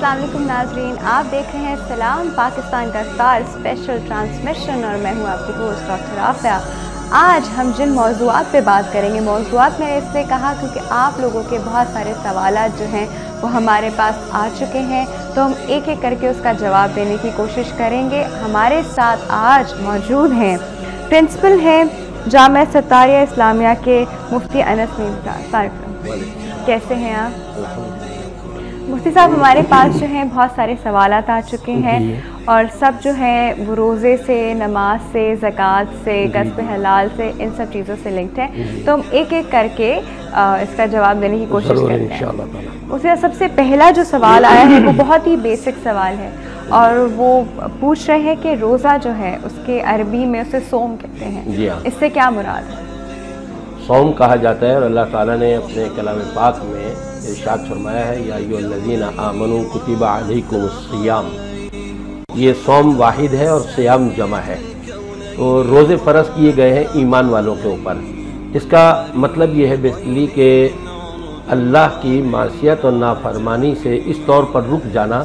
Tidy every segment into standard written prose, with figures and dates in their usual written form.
अस्सलाम वालेकुम नाजरीन, आप देख रहे हैं सलाम पाकिस्तान का स्टार स्पेशल ट्रांसमिशन और मैं हूं आपकी होस्ट डॉक्टर आफिया। आज हम जिन मौज़ूआत पे बात करेंगे, मौज़ूआत मैंने इसलिए कहा क्योंकि आप लोगों के बहुत सारे सवालात जो हैं वो हमारे पास आ चुके हैं, तो हम एक एक करके उसका जवाब देने की कोशिश करेंगे। हमारे साथ आज मौजूद हैं प्रिंसिपल हैं जामिया सत्तारिया इस्लामिया के मुफ्ती अनस मीर। कैसे हैं आप? मुफ्ती साहब, हमारे पास जो हैं बहुत सारे सवालात आ चुके हैं और सब जो है वो रोज़े से, नमाज से, ज़कात से, कस्ब हलाल से, इन सब चीज़ों से लिंक्ड है, तो हम एक एक करके इसका जवाब देने की कोशिश करते हैं। उससे सबसे पहला जो सवाल आया है वो बहुत ही बेसिक सवाल है और वो पूछ रहे हैं कि रोज़ा जो है उसके अरबी में उसे सोम कहते हैं, इससे क्या मुराद है? सौम कहा जाता है और अल्लाह ताला ने अपने कलाम पाक में इरशाद फरमाया है, या अय्युहल्लज़ीना आमनू कुतिबा अलैकुमुस्सियाम। ये सौम वाहिद है और सियाम जमा है, तो रोज़े फ़र्ज़ किए गए हैं ईमान वालों के ऊपर। इसका मतलब ये है बेसिकली कि अल्लाह की मासियत और नाफरमानी से इस तौर पर रुक जाना,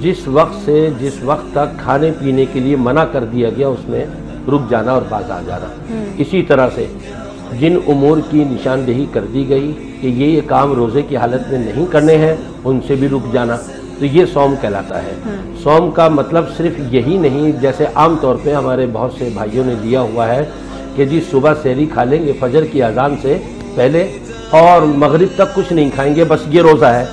जिस वक्त से जिस वक्त तक खाने पीने के लिए मना कर दिया गया उसमें रुक जाना और बाज आ जाना। इसी तरह से जिन उमूर की निशानदेही कर दी गई कि ये काम रोज़े की हालत में नहीं करने हैं, उनसे भी रुक जाना, तो ये सौम कहलाता है। सौम का मतलब सिर्फ यही नहीं, जैसे आम तौर पे हमारे बहुत से भाइयों ने दिया हुआ है कि जी सुबह सहरी खा लेंगे फजर की अजान से पहले और मगरिब तक कुछ नहीं खाएंगे, बस ये रोज़ा है।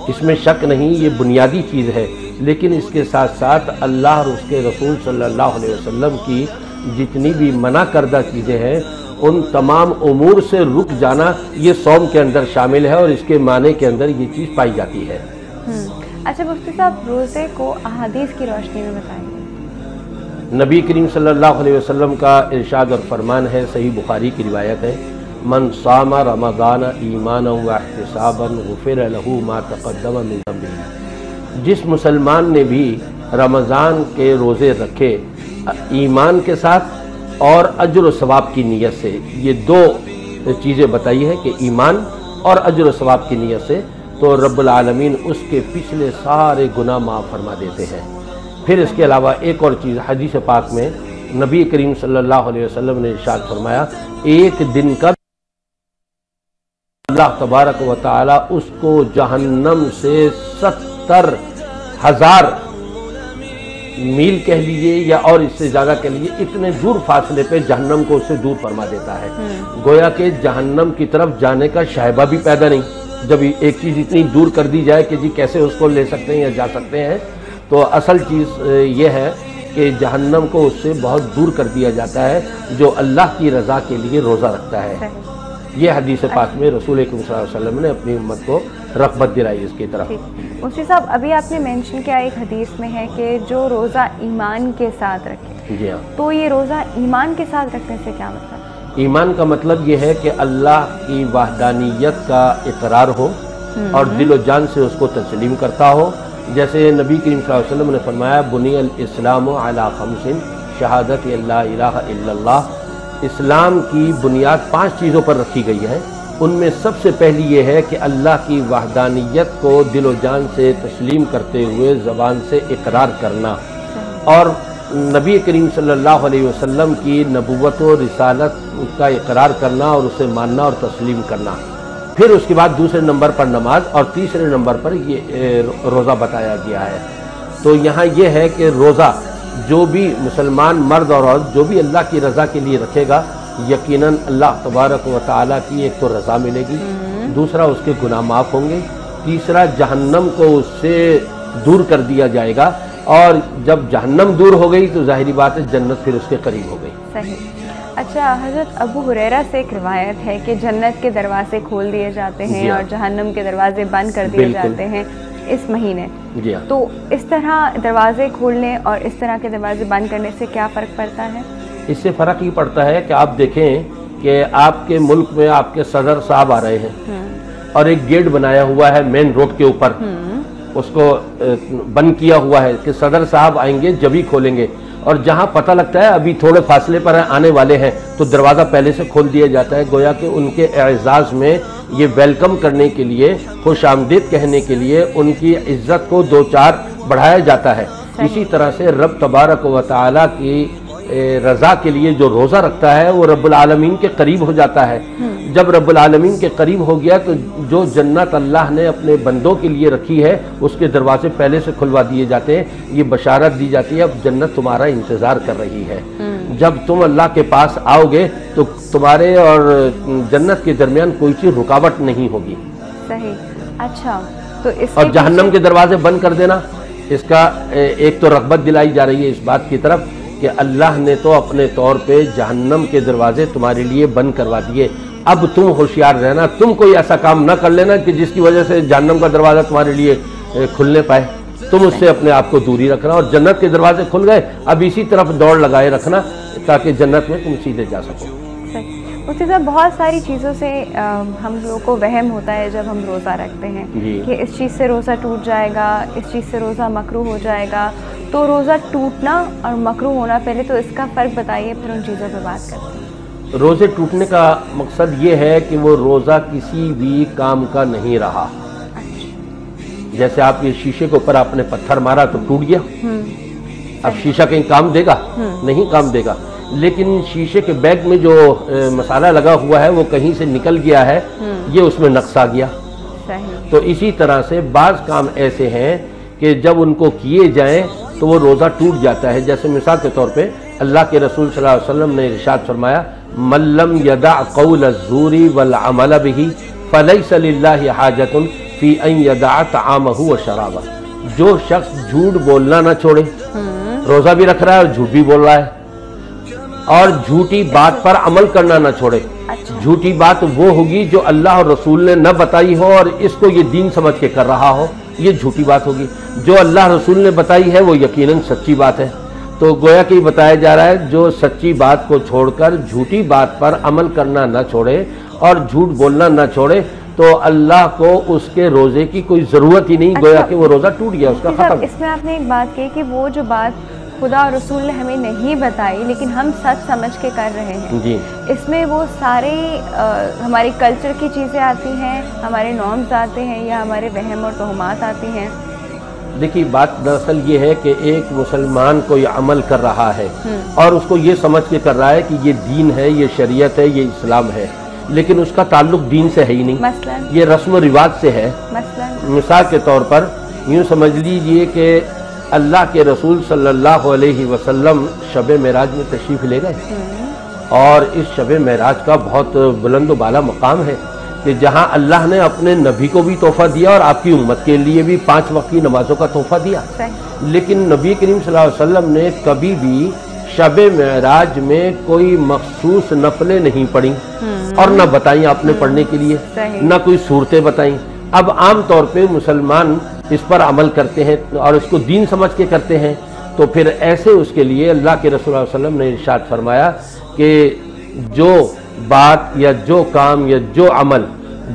इसमें शक नहीं, ये बुनियादी चीज़ है, लेकिन इसके साथ साथ अल्लाह और उसके रसूल सल्लल्लाहु अलैहि वसल्लम की जितनी भी मना करदा चीज़ें हैं उन तमाम उमूर से रुक जाना ये सौम के अंदर शामिल है और इसके माने के अंदर ये चीज़ पाई जाती है। अच्छा मुफ्ती साहब, रोज़े को अहादीस की रोशनी में बताएंगे। नबी करीम सल्लल्लाहु अलैहि वसल्लम का इरशाद और फरमान है, सही बुखारी की रिवायत है, मन सामा रमज़ान ईमानन व इहतिसाबन गुफ़िर लहू मा तक़द्दम मिन ज़ंबिही। जिस मुसलमान ने भी रमज़ान के रोज़े रखे ईमान के साथ और अज्र व सवाब की नीयत से, ये दो चीज़ें बताई है कि ईमान और अज्र व सवाब की नीयत से, तो रब्बुल आलमीन उसके पिछले सारे गुनाह माफ़ फरमा देते हैं। फिर इसके अलावा एक और चीज़ हदीस पाक में नबी करीम सल्लल्लाहु अलैहि वसल्लम ने इरशाद फरमाया, एक दिन का अल्लाह तबारक व तआला उसको जहन्नम से 70,000 मील कह लीजिए या और इससे ज़्यादा कह लीजिए, इतने दूर फासले पे जहन्नम को उससे दूर फरमा देता है। गोया के जहन्नम की तरफ जाने का शायबा भी पैदा नहीं। जब एक चीज़ इतनी दूर कर दी जाए कि जी कैसे उसको ले सकते हैं या जा सकते हैं, तो असल चीज़ ये है कि जहन्नम को उससे बहुत दूर कर दिया जाता है जो अल्लाह की रज़ा के लिए रोज़ा रखता है। ये हदीस पाक में रसूल अकरम सल्लल्लाहु अलैहि वसल्लम ने अपनी उम्मत को रग़बत दिलाई इसकी तरफ। मुफ्ती साहब, अभी आपने मेंशन किया एक हदीस में है कि जो रोज़ा ईमान के साथ रखे, जी हाँ, तो ये रोज़ा ईमान के साथ रखने से क्या मतलब? ईमान का मतलब ये है कि अल्लाह की वहदानियत का इकरार हो और दिलो जान से उसको तस्लीम करता हो। जैसे नबी करीम सल्लल्लाहु अलैहि वसल्लम ने फरमाया, बुनियल इस्लामु अला खम्सिन शहादत अल्ला इलाहा इल्लल्लाह। इस्लाम की बुनियाद 5 चीज़ों पर रखी गई है। उनमें सबसे पहली ये है कि अल्लाह की वहदानियत को दिलो जान से तस्लीम करते हुए ज़बान से इकरार करना और नबी करीम सल्लल्लाहु अलैहि वसल्लम की नबुव्वत और रिसालत का इकरार करना और उसे मानना और तस्लीम करना। फिर उसके बाद दूसरे नंबर पर नमाज और तीसरे नंबर पर ये रोज़ा बताया गया है। तो यहाँ ये है कि रोज़ा जो भी मुसलमान मर्द और औरत जो भी अल्लाह की रज़ा के लिए रखेगा, यकीनन अल्लाह तबारक व तआला की एक तो रज़ा मिलेगी, दूसरा उसके गुनाह माफ़ होंगे, तीसरा जहन्नम को उससे दूर कर दिया जाएगा और जब जहन्नम दूर हो गई तो जाहिरी बात है जन्नत फिर उसके करीब हो गई। सही। अच्छा, हज़रत अबू हुरैरा से एक रिवायत है कि जन्नत के दरवाजे खोल दिए जाते हैं और जहन्नम के दरवाजे बंद कर दिए जाते हैं इस महीने। जी हाँ। तो इस तरह दरवाजे खोलने और इस तरह के दरवाजे बंद करने से क्या फ़र्क पड़ता है? इससे फ़र्क ये पड़ता है कि आप देखें कि आपके मुल्क में आपके सदर साहब आ रहे हैं और एक गेट बनाया हुआ है मेन रोड के ऊपर, उसको बंद किया हुआ है कि सदर साहब आएंगे जब ही खोलेंगे, और जहां पता लगता है अभी थोड़े फासले पर आने वाले हैं तो दरवाज़ा पहले से खोल दिया जाता है। गोया कि उनके एजाज़ में ये वेलकम करने के लिए, खुश आमदीद कहने के लिए उनकी इज्जत को दो चार बढ़ाया जाता है। इसी तरह से रब तबारक व तआला की रज़ा के लिए जो रोज़ा रखता है वो रब्बुल आलमीन के करीब हो जाता है। जब रब्बुल आलमीन के करीब हो गया तो जो जन्नत अल्लाह ने अपने बंदों के लिए रखी है उसके दरवाजे पहले से खुलवा दिए जाते हैं। ये बशारत दी जाती है, अब जन्नत तुम्हारा इंतज़ार कर रही है। जब तुम अल्लाह के पास आओगे तो तुम्हारे और जन्नत के दरमियान कोई चीज़ रुकावट नहीं होगी। सही। अच्छा, तो और जहन्नम के दरवाजे बंद कर देना, इसका एक तो रग़बत दिलाई जा रही है इस बात की तरफ कि अल्लाह ने तो अपने तौर पे जहन्नम के दरवाजे तुम्हारे लिए बंद करवा दिए। अब तुम होशियार रहना, तुम कोई ऐसा काम न कर लेना कि जिसकी वजह से जहन्नम का दरवाज़ा तुम्हारे लिए खुलने पाए। तुम उससे अपने आप को दूरी रखना, और जन्नत के दरवाजे खुल गए अब इसी तरफ दौड़ लगाए रखना ताकि जन्नत में तुम सीधे जा सको। मुफ्ती साहब, बहुत सारी चीज़ों से हम लोग को वहम होता है जब हम रोज़ा रखते हैं कि इस चीज़ से रोज़ा टूट जाएगा, इस चीज़ से रोज़ा मकरूह हो जाएगा। तो रोज़ा टूटना और मकरूह होना, पहले तो इसका फ़र्क बताइए, फिर उन चीज़ों पर बात करते हैं। रोज़े टूटने का मकसद ये है कि वो रोज़ा किसी भी काम का नहीं रहा। जैसे आप ये शीशे के ऊपर आपने पत्थर मारा तो टूट गया, अब शीशा कहीं काम देगा? नहीं काम देगा। लेकिन शीशे के बैग में जो मसाला लगा हुआ है वो कहीं से निकल गया है, ये उसमें नक्श आ गया। तो इसी तरह से बाज़ काम ऐसे हैं कि जब उनको किए जाएं तो वो रोज़ा टूट जाता है। जैसे मिसाल के तौर पे अल्लाह के रसूल सल्लल्लाहु अलैहि वसल्लम ने इरशाद फरमाया, मल्लम यदा क़ौल अज़्ज़ूरी वल अमल बिही फलैसा लिल्लाहि हाजतुन फी अन यदा तआमहु व शराबा। जो शख्स झूठ बोलना ना छोड़े, रोज़ा भी रख रहा है और झूठ भी बोल रहा है, और झूठी बात पर अमल करना ना छोड़े। झूठी बात वो होगी जो अल्लाह और रसूल ने न बताई हो और इसको ये दीन समझ के कर रहा हो, ये झूठी बात होगी। जो अल्लाह रसूल ने बताई है वो यकीनन सच्ची बात है। तो गोया कि बताया जा रहा है जो सच्ची बात को छोड़कर झूठी बात पर अमल करना न छोड़े और झूठ बोलना न छोड़े तो अल्लाह को उसके रोज़े की कोई ज़रूरत ही नहीं। गोया कि वो रोज़ा टूट गया, उसका खत्म। इसमें आपने एक बात कही कि वो जो बात खुदा और रसूल ने हमें नहीं बताई लेकिन हम सच समझ के कर रहे हैं जी, इसमें वो सारे हमारी कल्चर की चीज़ें आती हैं, हमारे नॉर्म्स आते हैं, या हमारे वहम और तोहमात आती हैं। देखिए बात दरअसल ये है कि एक मुसलमान कोई अमल कर रहा है और उसको ये समझ के कर रहा है कि ये दीन है, ये शरीयत है, ये इस्लाम है, लेकिन उसका ताल्लुक दीन से है ही नहीं, मसलन ये रस्म रिवाज से है। मिसाल के तौर पर यूँ समझ लीजिए कि अल्लाह के रसूल सल्लल्लाहु अलैहि वसल्लम शब मेराज में तशरीफ़ ले गए और इस शब मेराज का बहुत बुलंद बाला मकाम है कि जहाँ अल्लाह ने अपने नबी को भी तोहफ़ा दिया और आपकी उम्मत के लिए भी 5 वक्त की नमाजों का तोहफ़ा दिया। लेकिन नबी करीम सल्लल्लाहु अलैहि वसल्लम ने कभी भी शब मेराज में कोई मखसूस नफलें नहीं पढ़ी और न बताई आपने पढ़ने के लिए, न कोई सूरतें बताई। अब आम तौर पे मुसलमान इस पर अमल करते हैं और इसको दीन समझ के करते हैं, तो फिर ऐसे उसके लिए अल्लाह के रसूल सल्लल्लाहु अलैहि वसल्लम ने इरशाद फरमाया कि जो बात या जो काम या जो अमल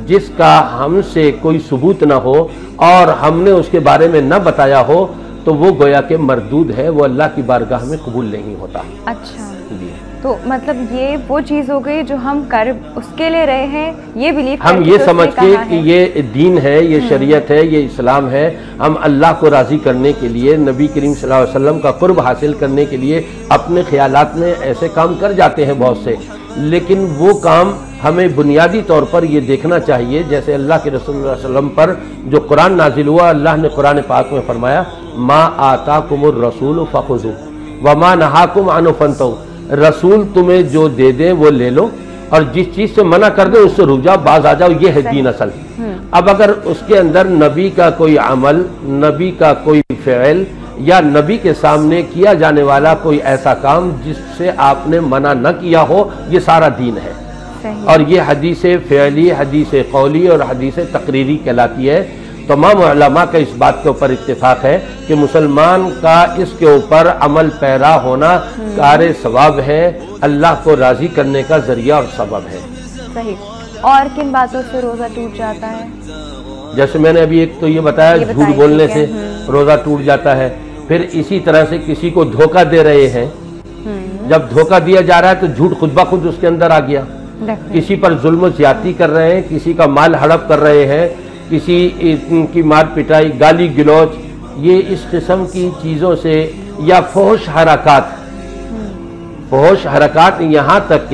जिसका हमसे कोई सबूत न हो और हमने उसके बारे में न बताया हो तो वो गोया के मरदूद है, वो अल्लाह की बारगाह में कबूल नहीं होता। अच्छा जी, तो मतलब ये वो चीज़ हो गई जो हम कर उसके लिए रहे हैं, ये बिलीव हम ये समझ के कि ये दीन है, ये शरीयत है, ये इस्लाम है, हम अल्लाह को राज़ी करने के लिए, नबी करीम सल्लल्लाहु अलैहि वसल्लम का कुर्ब हासिल करने के लिए अपने ख्यालात में ऐसे काम कर जाते हैं बहुत से। लेकिन वो काम हमें बुनियादी तौर पर ये देखना चाहिए, जैसे अल्लाह के रसूल सल्लल्लाहु अलैहि वसल्लम पर जो कुरान नाजिल हुआ, अल्लाह ने कुरान पाक में फरमाया, मा आताकुमुर रसूल फखुज़ू व मा नहाकुम अनु फंतहू। रसूल तुम्हें जो दे दे वो ले लो और जिस चीज़ से मना कर दे उससे रुक जाओ, बाज आ जाओ, ये है दीन असल। अब अगर उसके अंदर नबी का कोई अमल, नबी का कोई फ़िल या नबी के सामने किया जाने वाला कोई ऐसा काम जिससे आपने मना न किया हो, ये सारा दीन है। और ये हदीस फ़िली, हदीस कौली और हदीस तकरीरी कहलाती है। तमाम उलमा का इस बात के ऊपर इत्तेफाक है कि मुसलमान का इसके ऊपर अमल पैरा होना कार सवाब है, अल्लाह को राज़ी करने का ज़रिया और सबब है। सही। और किन बातों से रोज़ा टूट जाता है? जैसे मैंने अभी एक तो ये बताया, झूठ बोलने से रोज़ा टूट जाता है। फिर इसी तरह से किसी को धोखा दे रहे हैं, जब धोखा दिया जा रहा है तो झूठ खुद ब खुद उसके अंदर आ गया, किसी पर जुल्म ज्यादती कर रहे हैं, किसी का माल हड़प कर रहे हैं, किसी की मार पिटाई, गाली गिलौज, ये इस किस्म की चीज़ों से, या फहश हरकात यहाँ तक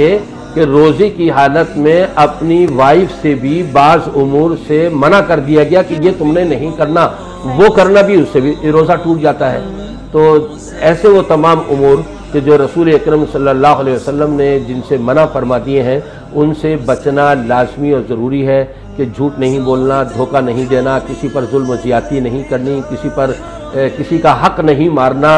कि रोज़े की हालत में अपनी वाइफ से भी बाज़ उमूर से मना कर दिया गया कि ये तुमने नहीं करना, वो करना भी उससे भी रोज़ा टूट जाता है। तो ऐसे वो तमाम उमूर कि जो रसूल अकरम सल्लल्लाहु अलैहि वसल्लम ने जिनसे मना फरमा दिए हैं, उनसे बचना लाजमी और ज़रूरी है कि झूठ नहीं बोलना, धोखा नहीं देना, किसी पर जुल्म ज़्यादती नहीं करनी, किसी का हक नहीं मारना,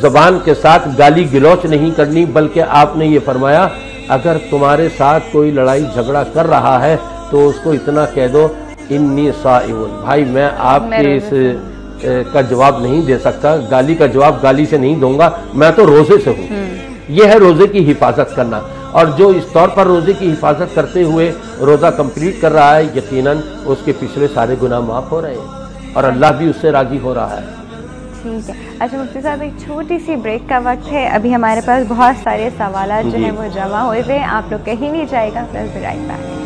ज़बान के साथ गाली गिलौच नहीं करनी, बल्कि आपने ये फरमाया अगर तुम्हारे साथ कोई लड़ाई झगड़ा कर रहा है तो उसको इतना कह दो इन्नी साइमुन, भाई मैं आपके इस का जवाब नहीं दे सकता, गाली का जवाब गाली से नहीं दूंगा, मैं तो रोज़े से हूँ। यह है रोज़े की हिफाजत करना। और जो इस तौर पर रोज़े की हिफाजत करते हुए रोज़ा कंप्लीट कर रहा है, यकीनन उसके पिछले सारे गुनाह माफ़ हो रहे हैं और अल्लाह भी उससे राज़ी हो रहा है। ठीक है। अच्छा मुफ्ती साहब, एक छोटी सी ब्रेक का वक्त है, अभी हमारे पास बहुत सारे सवाल जो हैं वो जमा हुए हुए हैं, आप लोग कहीं नहीं जाएगा, बस be right back.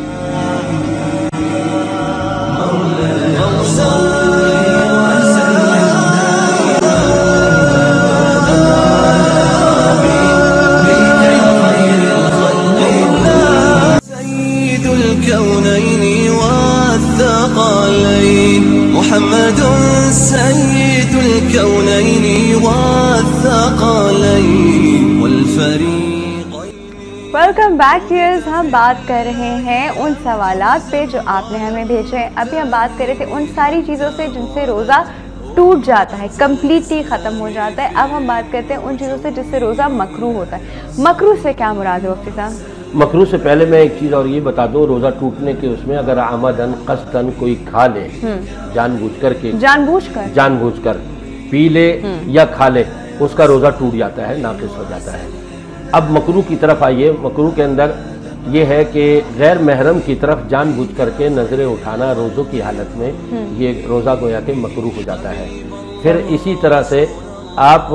Welcome back dears. हम बात कर रहे हैं उन सवालात पे जो आपने हमें भेजे हैं। अभी हम बात कर रहे थे उन सारी चीज़ों से जिनसे रोज़ा टूट जाता है, कम्प्लीटली ख़त्म हो जाता है। अब हम बात करते हैं उन चीज़ों से जिससे रोज़ा मकरूह होता है। मकरूह से क्या मुराद है मुफ्ती साहब? मकरूह से पहले मैं एक चीज़ और ये बता दूं, रोज़ा टूटने के उसमें अगर आमदन कस्तन कोई खा ले, जानबूझकर पी ले या खा ले, उसका रोज़ा टूट जाता है, नाक़िस हो जाता है। अब मकरूह की तरफ आइए। मकरूह के अंदर ये है कि गैर महरम की तरफ जानबूझ करके नज़रें उठाना रोज़ों की हालत में, ये रोज़ा गोया के मकरूह हो जाता है। फिर इसी तरह से आप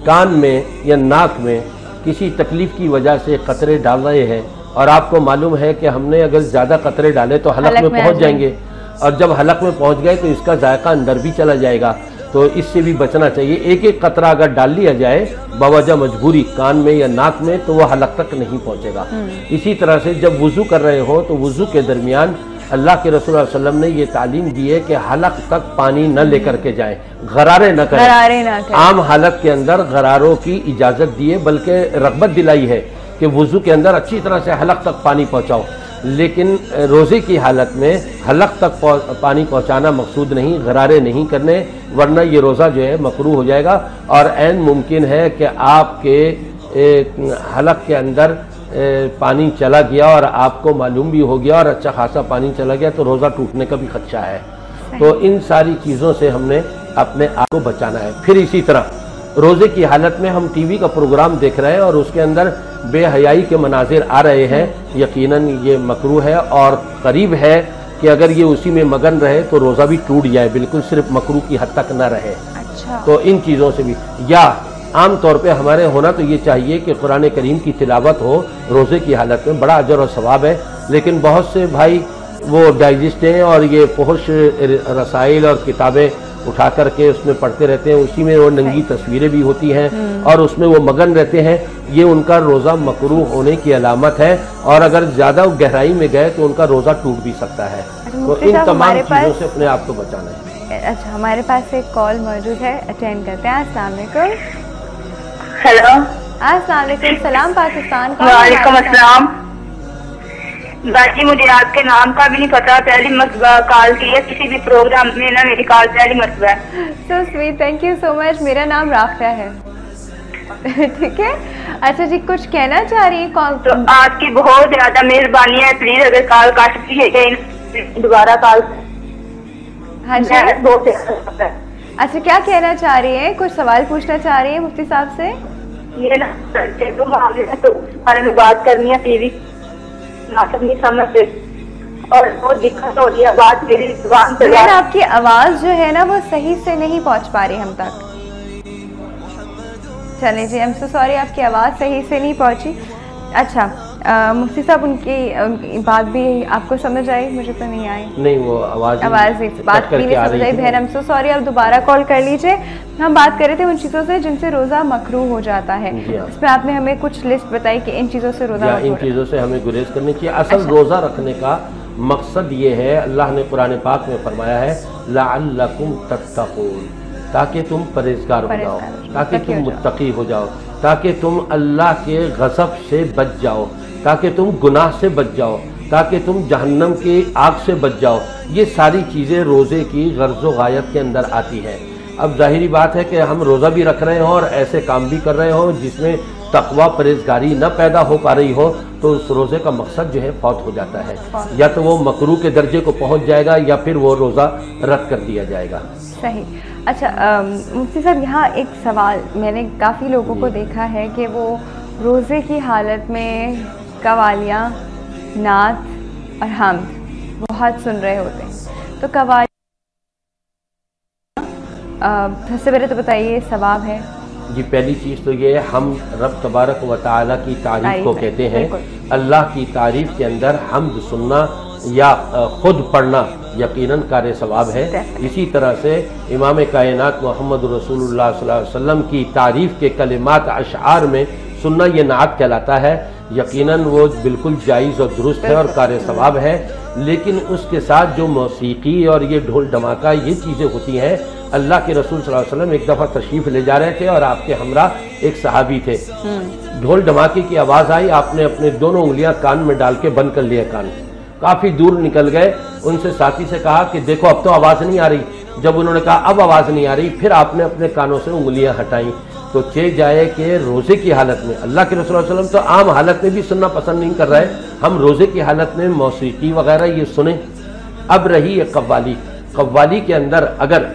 कान में या नाक में किसी तकलीफ़ की वजह से कतरे डाल रहे हैं और आपको मालूम है कि हमने अगर ज़्यादा कतरे डाले तो हलक में पहुँच जाएंगे, और जब हलक में पहुँच गए तो इसका जायका अंदर भी चला जाएगा, तो इससे भी बचना चाहिए। एक एक कतरा अगर डाल लिया जाए बावजह मजबूरी कान में या नाक में, तो वह हलक तक नहीं पहुंचेगा। इसी तरह से जब वुज़ू कर रहे हो तो वुज़ू के दरमियान अल्लाह के रसूल सल्लल्लाहु अलैहि वसल्लम ने ये तालीम दी है कि हलक तक पानी न लेकर के जाएं, गरारे न करें। आम हालत के अंदर गरारों की इजाज़त दी है, बल्कि रग़बत दिलाई है कि वुज़ू के अंदर अच्छी तरह से हलक तक पानी पहुँचाओ। लेकिन रोज़े की हालत में हलक तक पानी पहुँचाना मकसूद नहीं, गरारे नहीं करने, वरना ये रोज़ा जो है मकरूह हो जाएगा। और ऐन मुमकिन है कि आपके हलक के अंदर पानी चला गया और आपको मालूम भी हो गया और अच्छा खासा पानी चला गया, तो रोज़ा टूटने का भी खदशा है। तो इन सारी चीज़ों से हमने अपने आप को बचाना है। फिर इसी तरह रोज़े की हालत में हम टीवी का प्रोग्राम देख रहे हैं और उसके अंदर बेहयाई के मनाजिर आ रहे हैं, यकीनन ये मकरूह है और करीब है कि अगर ये उसी में मगन रहे तो रोज़ा भी टूट जाए, बिल्कुल सिर्फ मकरूह की हद तक न रहे। अच्छा। तो इन चीज़ों से भी, या आम तौर पे हमारे होना तो ये चाहिए कि कुरान करीम की तिलावत हो रोज़े की हालत में, बड़ा अजर और सवाब है। लेकिन बहुत से भाई वो डाइजेस्ट हैं और ये फहश रसाइल और किताबें उठा करके उसमें पढ़ते रहते हैं, उसी में वो नंगी तस्वीरें भी होती हैं और उसमें वो मगन रहते हैं। ये उनका रोज़ा मकरूह होने की अलामत है और अगर ज़्यादा गहराई में गए तो उनका रोज़ा टूट भी सकता है। तो इन तमाम चीज़ों से अपने आप को बचाना है। अच्छा, हमारे पास एक कॉल मौजूद है, अटेंड करते हैं। अस्सलाम वालेकुम। हेलो। अस्सलाम वालेकुम। सलाम पाकिस्तान का। वालेकुम अस्सलाम। बाजी मुझे आपके नाम का भी नहीं पता, पहली मरतबा कॉल की है किसी भी प्रोग्राम में ना, मेरी कॉल पहली मरतबा है। So sweet, thank you so much. मेरा नाम राफिया है। ठीक है। अच्छा जी, कुछ कहना चाह रही है? कौन? तो आपकी बहुत ज्यादा मेहरबानी है, प्लीज अगर कॉल काट दीजिए दोबारा कॉल। हाँ जी। अच्छा, क्या कहना चाह रही है? कुछ सवाल पूछना चाह रही है मुफ्ती साहब से? ये ना तो उस बारे में बात करनी है, टीवी नहीं समझते और बहुत दिक्कत हो रही है, बात मेरी जुबान पे। आपकी आवाज़ जो है ना वो सही से नहीं पहुंच पा रही हम तक। चलिए जी, आई एम सो सॉरी, आपकी आवाज़ सही से नहीं पहुंची। अच्छा, मुफ्ती साहब उनकी बात भी आपको समझ आई? मुझे तो नहीं आई। नहीं, वो आवाज़ बात भी नहीं समझ आई। बहन, हम सो सॉरी, आप दोबारा कॉल कर लीजिए। हम बात कर रहे थे उन चीज़ों से जिनसे रोज़ा मकरूह हो जाता है। इसमें आपने हमें कुछ लिस्ट बताई कि इन चीज़ों से रोज़ा, इन चीज़ों से हमें गुरेज करनी चाहिए। असल रोज़ा रखने का मकसद ये है, अल्लाह ने कुरान पाक में फरमाया है लअल्लकुम तत्तकून, ताकि तुम परहेज़गार हो जाओ, ताकि तुम मुत्तकी हो जाओ, ताकि तुम अल्लाह के गज़ब से बच जाओ, ताकि तुम गुनाह से बच जाओ, ताकि तुम जहन्नम की आग से बच जाओ। ये सारी चीज़ें रोज़े की गर्ज़ व गायत के अंदर आती हैं। अब जाहिरी बात है कि हम रोज़ा भी रख रहे हों और ऐसे काम भी कर रहे हों जिसमें तकवा परहेज़गारी न पैदा हो पा रही हो, तो उस रोज़े का मकसद जो है फौत हो जाता है। या तो वो मकरूह के दर्जे को पहुँच जाएगा या फिर वो रोज़ा रद्द कर दिया जाएगा। सही। अच्छा मुफ्ती साहब, यहाँ एक सवाल, मैंने काफ़ी लोगों को देखा है कि वो रोज़े की हालत में कवालियाँ, नात और हम्द बहुत सुन रहे होते हैं। तो कवालियाँ सबसे पहले तो बताइए सवाब है? जी, पहली चीज़ तो ये हम रब तबारक व तआला की तारीफ़ को कहते हैं। अल्लाह की तारीफ़ के अंदर हम्द सुनना या ख़ुद पढ़ना यकीनन कार सवाब है। इसी तरह से इमाम कायनात मोहम्मद रसूलुल्लाह सल्लल्लाहु अलैहि वसल्लम की तारीफ़ के कलिमात अशआर में सुनना ये नात कहलाता है। यकीनन वो बिल्कुल जायज़ और दुरुस्त है और कार सवाब है। लेकिन उसके साथ जो मौसीकी और ये ढोल धमाका, ये चीज़ें होती हैं। अल्लाह के रसूल सल्लल्लाहु अलैहि वसल्लम एक दफ़ा तशरीफ़ ले जा रहे थे और आपके हमरा एक सहाबी थे। ढोल धमाके की आवाज़ आई, आपने अपने दोनों उंगलियां कान में डाल के बंद कर लिया कान। काफ़ी दूर निकल गए, उनसे साथी से कहा कि देखो अब तो आवाज़ नहीं आ रही। जब उन्होंने कहा अब आवाज़ नहीं आ रही, फिर आपने अपने कानों से उंगलियां हटाई। तो चे जाए कि रोज़े की हालत में अल्लाह के रसूल सल्लल्लाहु अलैहि वसल्लम तो आम हालत में भी सुनना पसंद नहीं कर रहे, हम रोज़े की हालत में मौसीकी वगैरह ये सुने। अब रही है कव्वाली। कव्वाली के अंदर अगर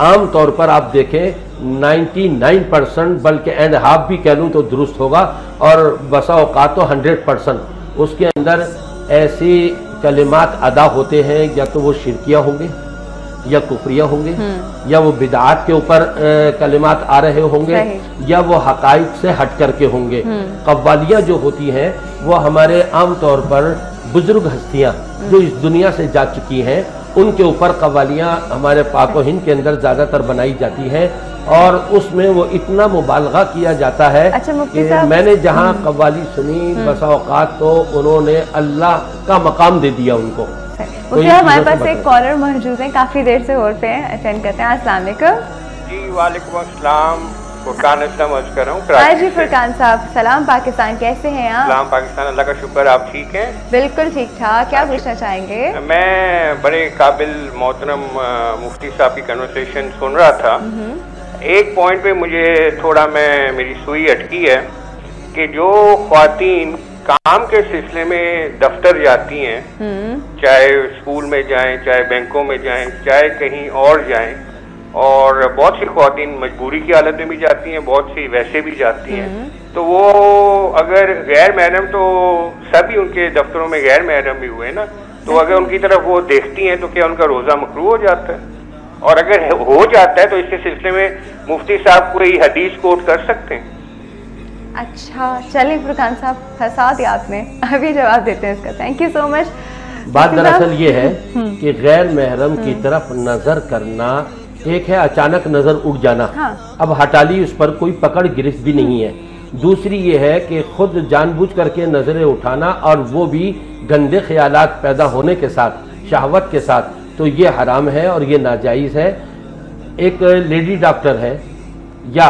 आम तौर पर आप देखें 99% बल्कि एंड हाफ भी कह लूँ तो दुरुस्त होगा, और बसा औकात तो 100% उसके अंदर ऐसे कलिमात अदा होते हैं, या तो वो शिरकिया होंगे या कुफरिया होंगे, या वो बिदात के ऊपर कलिमात आ रहे होंगे, या वो हकाइक से हट करके होंगे। कव्वालियाँ जो होती हैं वो हमारे आम तौर पर बुजुर्ग हस्तियाँ जो इस दुनिया से जा चुकी हैं, उनके ऊपर कव्वालियाँ हमारे पाक व हिंद के अंदर ज़्यादातर बनाई जाती हैं, और उसमें वो इतना मुबालगा किया जाता है। कि मैंने जहाँ कव्वाली सुनी बसा औकात तो उन्होंने अल्लाह का मकाम दे दिया उनको। तो हमारे पास एक कॉलर मौजूद है, काफ़ी देर से होल्ड पे हैं, अटेंड करते हैं। अस्सलाम वालेकुम। जी वालेकुम अस्सलाम, फुरकान अस्सलाम अर्ज कर रहा हूँ। हाँ जी फुरकान साहब, सलाम पाकिस्तान, कैसे हैं आप? सलाम पाकिस्तान, अल्लाह का शुक्र, आप ठीक हैं? बिल्कुल ठीक ठाक। क्या पूछना चाहेंगे? मैं बड़े काबिल मोहतरम मुफ्ती साहब की कन्वर्सेशन सुन रहा था। एक पॉइंट पे मुझे थोड़ा मेरी सुई अटकी है कि जो ख्वातीन काम के सिलसिले में दफ्तर जाती हैं, चाहे स्कूल में जाएं, चाहे बैंकों में जाएं, चाहे कहीं और जाएं, और बहुत सी ख्वातीन मजबूरी की हालत में भी जाती हैं, बहुत सी वैसे भी जाती हैं, तो वो अगर गैर महरम, तो सभी उनके दफ्तरों में गैर महरम भी हुए ना, तो अगर उनकी तरफ वो देखती हैं तो क्या उनका रोज़ा मकरूह हो जाता है? और अगर हो जाता है तो इसके सिलसिले में मुफ्ती साहब कोई हदीस कोट कर सकते हैं? अच्छा चलिए फुरकान साहब, फंसा दिया आपने, अभी जवाब देते हैं इसका। Thank you so much. बात दरअसल ये है कि गैर महरम की तरफ नजर करना एक है, अचानक नजर उठ जाना। हाँ। अब हटा ली, उस पर कोई पकड़ गिरफ्त भी नहीं है। दूसरी ये है कि खुद जानबूझ करके नजरें उठाना, और वो भी गंदे ख्यालात पैदा होने के साथ, शहवत के साथ, तो ये हराम है और ये नाजायज़ है। एक लेडी डॉक्टर है, या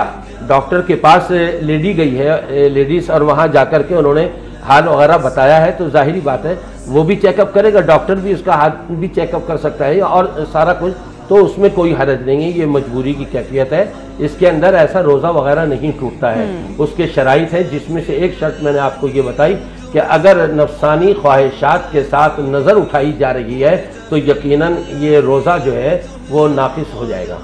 डॉक्टर के पास लेडी गई है लेडीज़, और वहाँ जाकर के उन्होंने हाल वगैरह बताया है, तो जाहिरी बात है वो भी चेकअप करेगा, डॉक्टर भी उसका हाथ भी चेकअप कर सकता है और सारा कुछ, तो उसमें कोई हरज नहीं है। ये मजबूरी की कैफियत है, इसके अंदर ऐसा रोज़ा वगैरह नहीं टूटता है। उसके शराइत हैं, जिसमें से एक शर्त मैंने आपको ये बताई कि अगर नफसानी ख्वाहिशात के साथ नज़र उठाई जा रही है तो यकीनन ये रोज़ा जो है वो नाकिस हो जाएगा।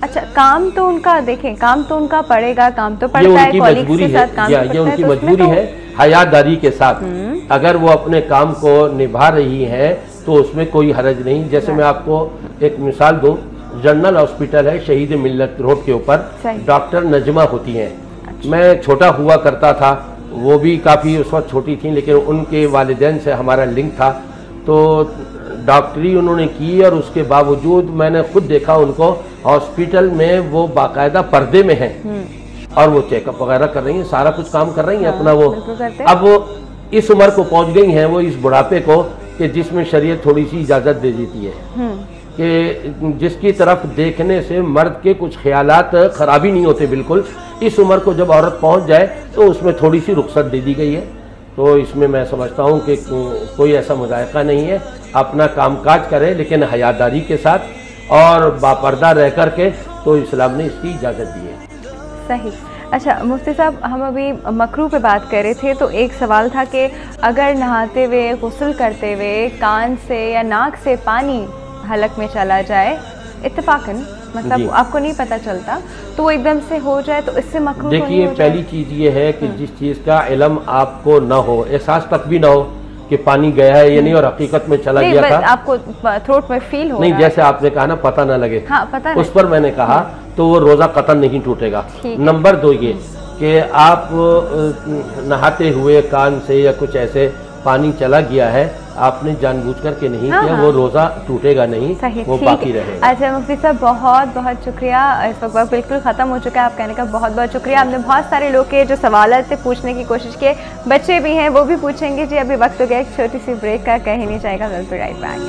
अच्छा, काम तो उनका देखें, काम तो उनका पड़ेगा, काम तो पड़ता है, कॉलीग्स के साथ काम है, ये उनकी मजबूरी है हयादारी के साथ। अगर वो अपने काम को निभा रही है तो उसमें कोई हरज नहीं। जैसे मैं आपको एक मिसाल दूं, जनरल हॉस्पिटल है शहीद मिल्लत रोड के ऊपर, डॉक्टर नजमा होती हैं। मैं छोटा हुआ करता था वो भी काफ़ी उस वक्त छोटी थी, लेकिन उनके वालिदैन से हमारा लिंक था, तो डॉक्टरी उन्होंने की और उसके बावजूद मैंने खुद देखा उनको हॉस्पिटल में वो बाकायदा पर्दे में हैं और वो चेकअप वगैरह कर रही हैं, सारा कुछ काम कर रही हैं अपना। वो अब वो इस उम्र को पहुंच गई हैं, वो इस बुढ़ापे को कि जिसमें शरीयत थोड़ी सी इजाज़त दे देती है कि जिसकी तरफ देखने से मर्द के कुछ ख्यालात खराबी नहीं होते बिल्कुल। इस उम्र को जब औरत पहुंच जाए तो उसमें थोड़ी सी रुख्सत दे दी गई है। तो इसमें मैं समझता हूं कि कोई ऐसा मुज़ायक़ा नहीं है, अपना कामकाज करे लेकिन हयादारी के साथ और बापर्दा रह कर के, तो इस्लाम ने इसकी इजाज़त दी है। सही। अच्छा मुफ्ती साहब, हम अभी मकरू पे बात कर रहे थे, तो एक सवाल था कि अगर नहाते हुए, गुस्ल करते हुए कान से या नाक से पानी हलक में चला जाए इत्तेफाकन, मतलब आपको नहीं पता चलता, तो वो एकदम से हो जाए, तो इससे मकरूह तो नहीं हो जाए? पहली चीज़ ये है कि जिस चीज़ का इल्म आपको ना हो, एहसास तक भी ना हो कि पानी गया है या नहीं, और हकीकत में चला गया था, आपको थ्रोट में फील हो नहीं, जैसे आपने कहा ना पता ना लगे, हाँ, पता उस पर मैंने कहा तो वो रोज़ा कतन नहीं टूटेगा। नंबर 2 ये कि आप नहाते हुए कान से या कुछ ऐसे पानी चला गया है, आपने जानबूझकर के नहीं किया, वो रोज़ा टूटेगा नहीं, वो बाकी रहेगा। अच्छा मुफ्ती साहब, बहुत बहुत शुक्रिया। इस वक्त बिल्कुल ख़त्म हो चुका है, आप कहने का बहुत बहुत शुक्रिया। हमने बहुत सारे लोग के जो सवाल थे पूछने की कोशिश की, बच्चे भी हैं वो भी पूछेंगे जी। अभी वक्त हो गया एक छोटी सी ब्रेक का, कहीं नहीं जाएगा, we'll be right back.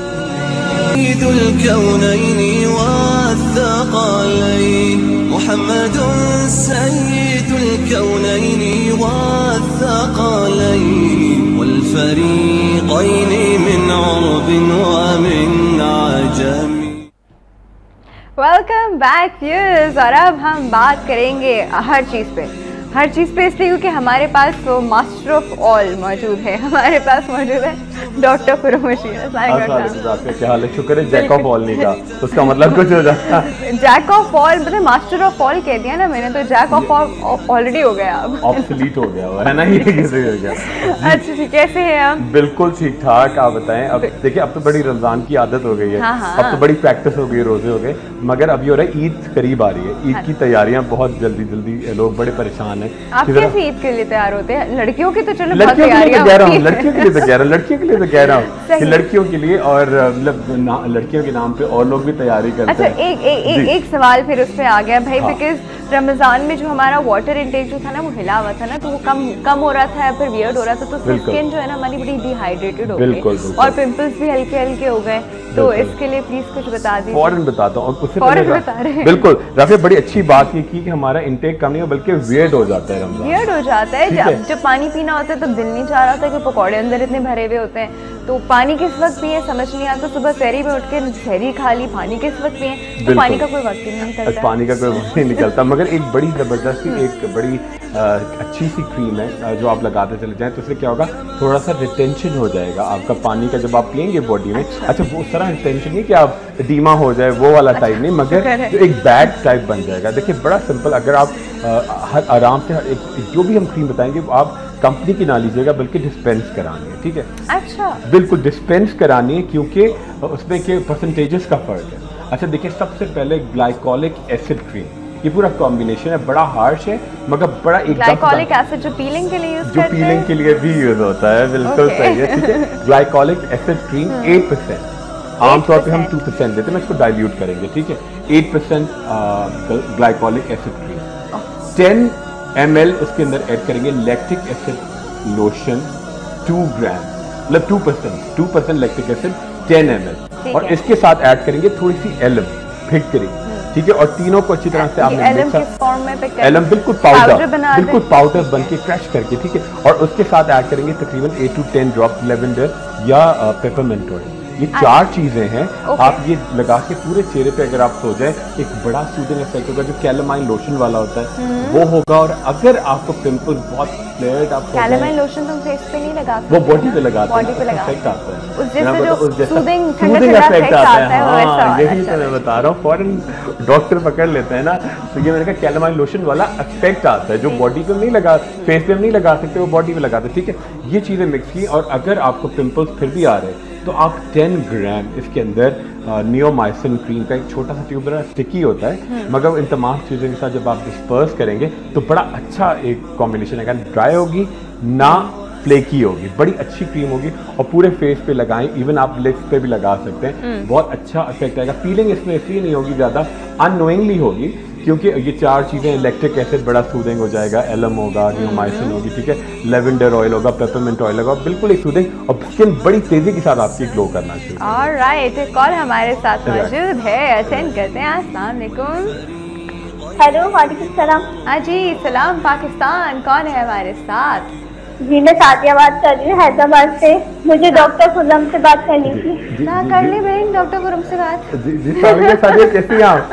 Welcome back viewers, और अब हम बात करेंगे हर चीज़ पे इसलिए क्योंकि हमारे पास तो मास्टर ऑफ ऑल मौजूद है, हमारे पास मौजूद है डॉक्टर कुरैशी। क्या हाल है? शुक्र है जैक ऑफ ऑल नहीं था, उसका मतलब कुछ हो जाता। जैक ऑफ ऑल मतलब मास्टर ऑफ ऑल कह दिया ना मैंने, तो जैक ऑफ ऑल ऑलरेडी हो गया, अब ऑब्सोलीट हो गया है ना, ये कैसे हो गया? अच्छा ठीक, कैसे हैं आप? बिल्कुल ठीक ठाक, आप बताएं। अब देखिए, अब तो बड़ी रमजान की आदत हो गई है, अब तो बड़ी प्रैक्टिस हो गई, रोजे हो गए, मगर अब ये हो रहा है ईद करीब आ रही है, ईद की तैयारियां बहुत जल्दी लोग बड़े परेशान हैं। आप कैसे ईद के लिए तैयार होते हैं? लड़कियों की तो चलो लड़कियों के लिए तो कह रहा हूँ, लड़कियों के लिए तो कह रहा हूँ कि लड़कियों के लिए, और मतलब लड़कियों के नाम पे और लोग भी तैयारी करते हैं। अच्छा एक सवाल फिर उस पे आ गया भाई, बिकॉज रमजान में जो हमारा वाटर इंटेक जो था ना वो हिला हुआ था ना, तो वो कम हो रहा था, फिर वियर्ड हो रहा था, तो स्किन जो है ना हमारी बड़ी डिहाइड्रेटेड हो गई और पिंपल्स भी हल्के हो गए, तो इसके लिए प्लीज कुछ बता दीजिए। फौरन बताता हूँ, उससे फौरन बता रहे हैं। बिल्कुल राफिया, बड़ी अच्छी बात ये की कि हमारा इंटेक कम नहीं हो बल्कि वियर्ड हो जाता है, वियर्ड हो जाता है। जब पानी पीना होता है तो दिल नहीं चाह रहा था कि पकौड़े अंदर इतने भरे हुए होते हैं, तो पानी किस वक्त पिए समझ नहीं आता। सुबह सहरी में उठ के सहरी खा ली, पानी किस वक्त पिए, तो पानी का कोई वक्त ही नहीं निकलता। पानी का कोई वक्त नहीं निकलता, मगर एक बड़ी जबरदस्त एक बड़ी अच्छी सी क्रीम है जो आप लगाते चले जाएं, तो उससे क्या होगा, थोड़ा सा रिटेंशन हो जाएगा आपका पानी का जब आप पिएंगे बॉडी में। अच्छा वो उस तरह रिटेंशन नहीं कि आप डीमा हो जाए, वो वाला टाइप नहीं, मगर जो एक बैग टाइप बन जाएगा। देखिए बड़ा सिंपल, अगर आप हर आराम से जो भी हम क्रीम बताएंगे वो आप कंपनी की ना लीजिएगा बल्कि डिस्पेंस करानी है, ठीक है? अच्छा, बिल्कुल डिस्पेंस करानी है, क्योंकि उसमें के परसेंटेजेस का फर्क है। अच्छा देखिए, सबसे पहले ग्लाइकोलिक एसिड क्रीम, ये पूरा कॉम्बिनेशन है, बड़ा हार्श है मगर बड़ा एकदम ग्लाइकोलिक एसिड जो पीलिंग के लिए यूज करते हैं, जो पीलिंग के लिए भी यूज होता है, बिल्कुल सही है, ठीक है? ग्लाइकोलिक एसिड क्रीम 8%, आमतौर पे हम 2% देते हैं, मैं इसको डाइल्यूट करेंगे, ठीक है? 8% ग्लाइकोलिक एसिड क्रीम, 10 ml उसके अंदर ऐड करेंगे लैक्टिक एसिड लोशन 2 ग्राम, मतलब 2% लैक्टिक एसिड 10 ml, और इसके साथ ऐड करेंगे थोड़ी सी एलम फिटकरी, ठीक है? और तीनों को अच्छी तरह से आपने एलम बिल्कुल पाउडर बन के क्रश करके, ठीक है? और उसके साथ ऐड करेंगे तकरीबन 8 to 10 ड्रॉप लेवेंडर या पेपरमिंट ऑयल। ये 4 चीजें हैं, आप ये लगा के पूरे चेहरे पे अगर आप सो जाए, एक बड़ा सूदिंग इफेक्ट होगा, जो कैलामाइन लोशन वाला होता है वो होगा। और अगर आपको पिंपल्स बहुत फ्लेयर्ड, आप कैलामाइन लोशन तुम फेस पे नहीं लगाते, वो बॉडी पे लगाते हैं, इफेक्ट आता है, उस जैसे सूदिंग इफेक्ट आता है। यही तो मैं बता रहा हूँ, फॉरन डॉक्टर पकड़ लेते हैं ना, तो ये मैंने कहा कैलामाइन लोशन वाला इफेक्ट आता है, जो बॉडी पे नहीं लगा, फेस पे नहीं लगा सकते, वो बॉडी पे लगाते, ठीक है? ये चीजें मिक्स की, और अगर आपको पिंपल्स फिर भी आ रहे हैं तो आप 10 ग्राम इसके अंदर नियोमाइसिन क्रीम का एक छोटा सा ट्यूब, बड़ा स्टिकी होता है, मगर इन तमाम चीज़ों के साथ जब आप डिस्पर्स करेंगे तो बड़ा अच्छा एक कॉम्बिनेशन है। ड्राई होगी, ना फ्लेकी होगी, बड़ी अच्छी क्रीम होगी और पूरे फेस पे लगाएं, इवन आप लिप्स पे भी लगा सकते हैं, बहुत अच्छा इफेक्ट आएगा। पीलिंग इसमें इसलिए नहीं होगी ज़्यादा, अननोइंगली होगी, क्योंकि ये 4 चीज़ें, इलेक्ट्रिक एसिड बड़ा सूदिंग हो जाएगा, एलम होगा, नियोमाइसिन होगी, ठीक है, लेवेंडर ऑयल होगा, पेपरमिंट ऑयल होगा, बिल्कुल एक सूदिंग, और स्किन बड़ी तेजी के साथ आपकी ग्लो करना शुरू। ऑलराइट, एक कॉल हमारे साथ मौजूद है, अटेंड करते हैं। अस्सलाम वालेकुम। हेलो, वालेकुम सलाम। हाँ जी, सलाम पाकिस्तान, कौन है हमारे साथ? जी मैं सादिया बात कर रही हूँ हैदराबाद से। मुझे डॉक्टर खुर्रम से बात करनी थी। ना कर ले बहन डॉक्टर खुर्रम से बात। जी सादिया कैसी हैं आप?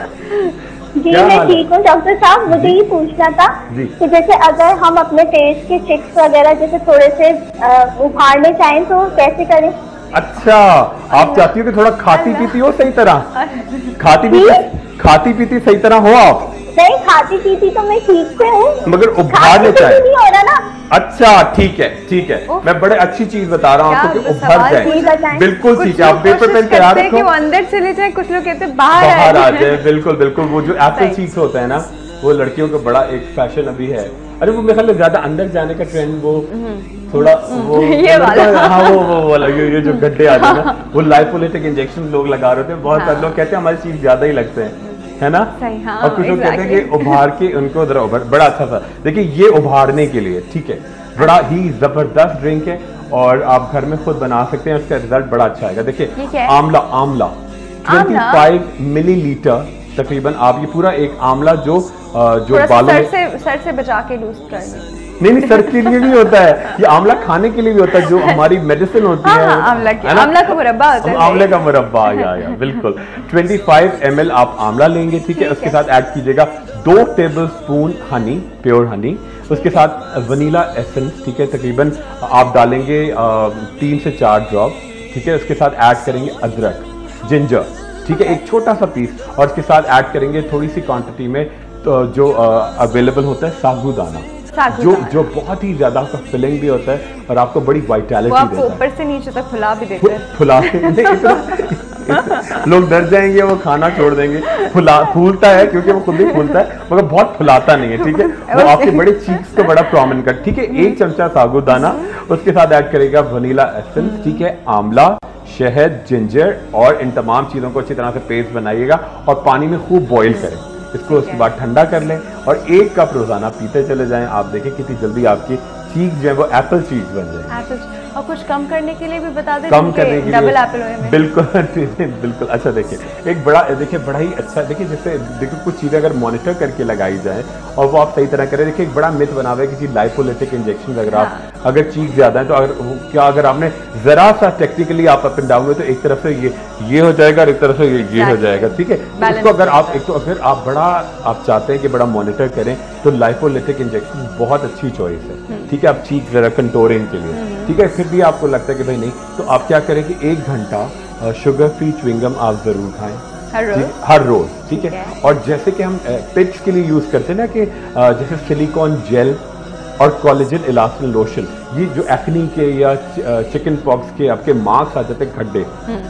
जी मैं ठीक हूँ डॉक्टर साहब। मुझे ये पूछना था कि जैसे अगर हम अपने फेस के चिक्स वगैरह जैसे थोड़े से उभारने चाहें तो कैसे करें? अच्छा, आप चाहती हो कि थोड़ा खाती पीती हो सही तरह, खाती पीती सही तरह हो आप? नहीं, खाती पीती तो मैं ठीक से हूँ, मगर उभारने चाहिए नहीं हो रहा ना। अच्छा ठीक है, मैं बड़े अच्छी चीज बता रहा हूँ आपको कि उभर जाए। बिल्कुल ठीक है, आप पेपर पेन तैयार रखो। वो अंदर चले जाए, कुछ लोग कहते हैं बाहर आ जाए। बिल्कुल, वो जो एप्पल चीक्स होता है ना, वो लड़कियों का बड़ा एक फैशन अभी है। अरे वो मेरे ख्याल में ज्यादा अंदर जाने का ट्रेंड, वो थोड़ा वो ये वाला, हाँ वो वाला, ये जो गड्ढे आते हैं ना, वो लाइपोलिटिक इंजेक्शन लोग लगा रहे थे। बहुत सारे लोग कहते हैं हमारी चीज ज्यादा ही लगते हैं, है ना? सही, हाँ, और कुछ लोग कहते हैं कि उभार के उनको बड़ा अच्छा था। देखिए ये उभारने के लिए ठीक है, बड़ा ही जबरदस्त ड्रिंक है और आप घर में खुद बना सकते हैं, उसका रिजल्ट बड़ा अच्छा आएगा। देखिए आंवला 25 मिलीलीटर तकरीबन, आप ये पूरा एक आंवला जो बालों में सर से बचा के लूज कर लें। नहीं सर के लिए भी होता है, ये आंवला खाने के लिए भी होता है, जो हमारी मेडिसिन होती है। आंवला का मुरब्बा होता है, आंवले का मुरब्बा, या बिल्कुल। 25 ml आप आंवला लेंगे, ठीक है, उसके साथ ऐड कीजिएगा 2 टेबलस्पून हनी, प्योर हनी, उसके साथ वनीला एसेंस, ठीक है, तकरीबन आप डालेंगे 3 से 4 ड्रॉप, ठीक है, उसके साथ ऐड करेंगे अदरक, जिंजर, ठीक है, एक छोटा सा पीस, और उसके साथ ऐड करेंगे थोड़ी सी क्वांटिटी में तो जो अवेलेबल होता है साबूदाना, जो बहुत ही ज्यादा आपका फिलिंग भी होता है और आपको बड़ी वाइटैलिटी देता है। ऊपर से नीचे तक फुला भी देता है। फुला लोग डर जाएंगे, वो खाना छोड़ देंगे। फूलता है क्योंकि वो खुद ही फूलता है, मगर बहुत फुलाता नहीं है, ठीक है। वो आपके बड़े चीक्स को बड़ा प्रोमिनेंट कर, ठीक है। 1 चमचा साबूदाना, उसके साथ ऐड करेगा वनीला एसेंस, ठीक है, आंवला, शहद, जिंजर, और इन तमाम चीजों को अच्छी तरह से पेस्ट बनाइएगा और पानी में खूब बॉईल करें इसको। उसके बाद ठंडा कर लें और 1 कप रोजाना पीते चले जाएं। आप देखें कितनी जल्दी आपकी चीज जो है वो एप्पल चीज बन जाए। और कुछ कम करने के लिए भी बता दें, कम करने के डबल लिए एप्पल ऑयल में। बिल्कुल अच्छा। देखिए एक बड़ा ही अच्छा, देखिए जैसे देखिए कुछ चीजें अगर मॉनिटर करके लगाई जाए और वो आप सही तरह करें। देखिए एक बड़ा मिथ बना हुआ है किसी लाइपोलिटिक इंजेक्शन अगर चीज ज्यादा है तो अगर आपने जरा सा टेक्निकली आप अप एंड डाउन हुए तो एक तरफ से ये हो जाएगा और एक तरफ से ये हो जाएगा, ठीक है। इसको अगर आप चाहते हैं कि बड़ा मॉनिटर करें तो लाइपोलिटिक इंजेक्शन बहुत अच्छी चॉइस है, ठीक है। आप चीज जरा कंटोरिंग के लिए, ठीक है। फिर भी आपको लगता है कि भाई नहीं, तो आप क्या करें कि 1 घंटा शुगर फ्री च्युइंगम आप जरूर खाएं हर रोज, ठीक है। और जैसे कि हम पिट्स के लिए यूज करते हैं ना कि जैसे सिलिकॉन जेल और कोलेजन इलास्टिन लोशन, ये जो एक्नी के या चिकन पॉक्स के आपके मार्क्स आ जाते हैं खड्डे,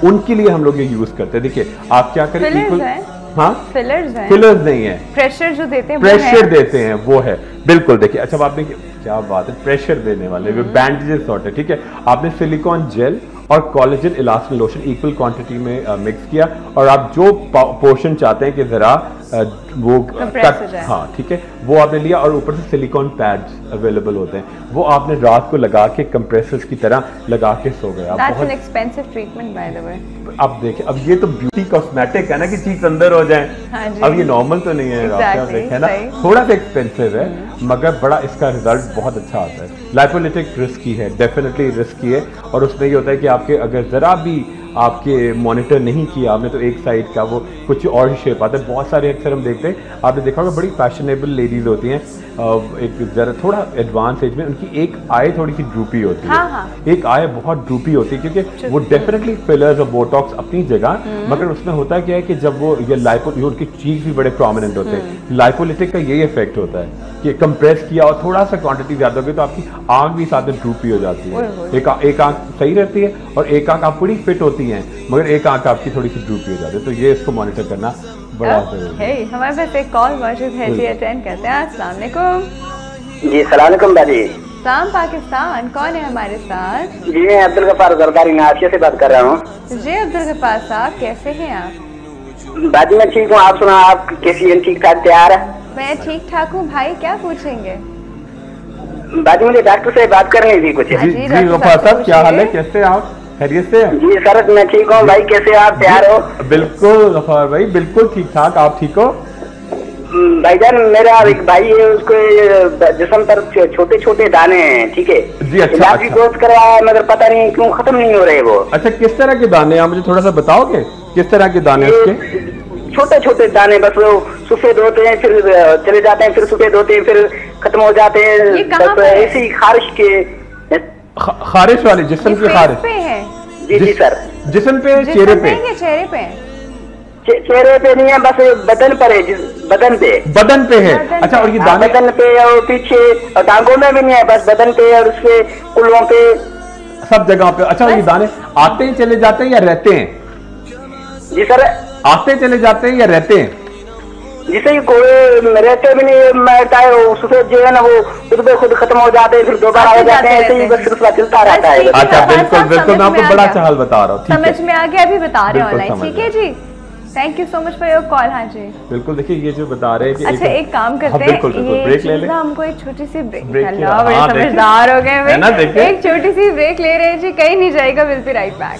उनके लिए हम लोग ये यूज करते हैं। देखिए आप क्या करें, फिलर्स नहीं है, प्रेशर जो देते हैं, प्रेशर देते हैं वो है, बिल्कुल। देखिए अच्छा आपने क्या बात है, प्रेशर देने वाले बैंडेजेस होते हैं, ठीक है। आपने सिलिकॉन जेल और collagen elastin lotion equal quantity में मिक्स किया और आप जो पोर्शन चाहते हैं कि जरा वो कट, हाँ ठीक है, वो आपने लिया और ऊपर से सिलिकॉन पैड्स अवेलेबल होते हैं, वो आपने रात को लगा के कंप्रेसर्स की तरह लगा के सो गए। That's an expensive treatment by the way। अब देखिए, अब ये तो ब्यूटी कॉस्मेटिक है ना कि चीज अंदर हो जाए, अब ये नॉर्मल तो नहीं है, है ना, थोड़ा सा एक्सपेंसिव है मगर बड़ा इसका रिजल्ट बहुत अच्छा आता है। लाइपोलिटिक रिस्की है, डेफिनेटली रिस्की है, और उसमें ये होता है कि आपके अगर जरा भी आपके मॉनिटर नहीं किया आपने तो एक साइड का वो कुछ और ही शेप आता है। बहुत सारे अक्सर हम देखते हैं, आपने देखा होगा बड़ी फैशनेबल लेडीज होती हैं, एक जरा थोड़ा एडवांस एज में, उनकी एक आई थोड़ी सी ड्रूपी होती है, एक आई बहुत ड्रूपी होती है क्योंकि वो डेफिनेटली फिलर्स और बोटॉक्स अपनी जगह, मगर उसमें होता क्या है कि जब वो ये उनके चीज भी बड़े प्रोमिनेंट होते हैं। लाइपोलिटिक का यही इफेक्ट होता है कि कंप्रेस किया और थोड़ा सा क्वांटिटी ज्यादा होगी तो आपकी आंख भी साथ में ड्रूपी हो जाती है। एक आंख सही रहती है और एक आंख आप पूरी फिट होती है मगर एक आंख आपकी थोड़ी सी ड्रूपी हो जाती है, तो ये इसको मॉनिटर करना बड़ा जरूरी है। हमारे पास एक कॉल मौजूद है जी, अटेंड करते हैं। अस्सलाम वालेकुम। जी सलाम अलैकुम बाजी। सलाम पाकिस्तान, कौन है हमारे साथ? जी मैं अब्दुल गफ्फार जरदारी नासिया से बात कर रहा हूँ। जी अब्दुल गफ्फार साहब, कैसे हैं आप? बाजी मैं ठीक हूँ, आप सुना, आप कैसी हैं? ठीक ठाक तैयार है? मैं ठीक ठाक हूँ भाई, क्या पूछेंगे? बाजी मुझे डॉक्टर से बात करनी थी कुछ। जी गफ्फार साहब, क्या हाल है, कैसे आप? खैरियत से? जी सर मैं ठीक हूँ भाई, कैसे आप तैयार हो? बिल्कुल गफ्फार भाई, बिल्कुल ठीक ठाक, आप ठीक हो? भाईजान मेरा एक भाई है, उसको जिस्म पर छोटे छोटे दाने हैं, ठीक है? जी अच्छा, इलाज भी कोर्स करवाया मगर पता नहीं क्यों खत्म नहीं हो रहे वो। अच्छा, किस तरह के दाने, आप मुझे थोड़ा सा बताओगे किस तरह के दाने उसके? छोटे छोटे दाने, बस वो सफेद होते हैं फिर चले जाते हैं, फिर सफेद होते हैं फिर खत्म हो जाते हैं, बस ऐसी खारिश के। खारिश वाले जिस्म की खारिश पे है? जी सर। जिस्म पे, चेहरे पे? चेहरे पे, चेहरे पे नहीं है, बस बदन पर है, बदन पे। बदन पे है, अच्छा। और ये दाने बदन पे और पीछे और टांगों में भी नहीं है, बस बदन पे और उसके कुल्लों पे, सब जगह पे। अच्छा, ये दाने आते ही चले जाते हैं या रहते हैं? जी सर, आते चले जाते हैं या रहते हैं? जिसे कोई रहते भी नहीं, मरता है वो सफेद जो है ना, वो खुद पे खुद खत्म हो जाते हैं, फिर दोबारा हो जाते हैं, ऐसे ही बस सिलसिला चलता रहता है। अच्छा, बिल्कुल बिल्कुल, मैं आपको बड़ा अच्छा हाल बता रहा हूँ, समझ में आ गया, अभी बता रहे हैं ऑनलाइन, ठीक है जी। Thank you so much for your call. हाँ जी बिल्कुल, देखिए ये जो बता रहे हैं कि अच्छा एक काम करते हैं, बिल्कुल ब्रेक ले लें, हमको एक छोटी सी ब्रेक, हाँ, समझदार हो गए, एक छोटी सी ब्रेक ले रहे हैं जी, कहीं नहीं जाएगा, will be right back.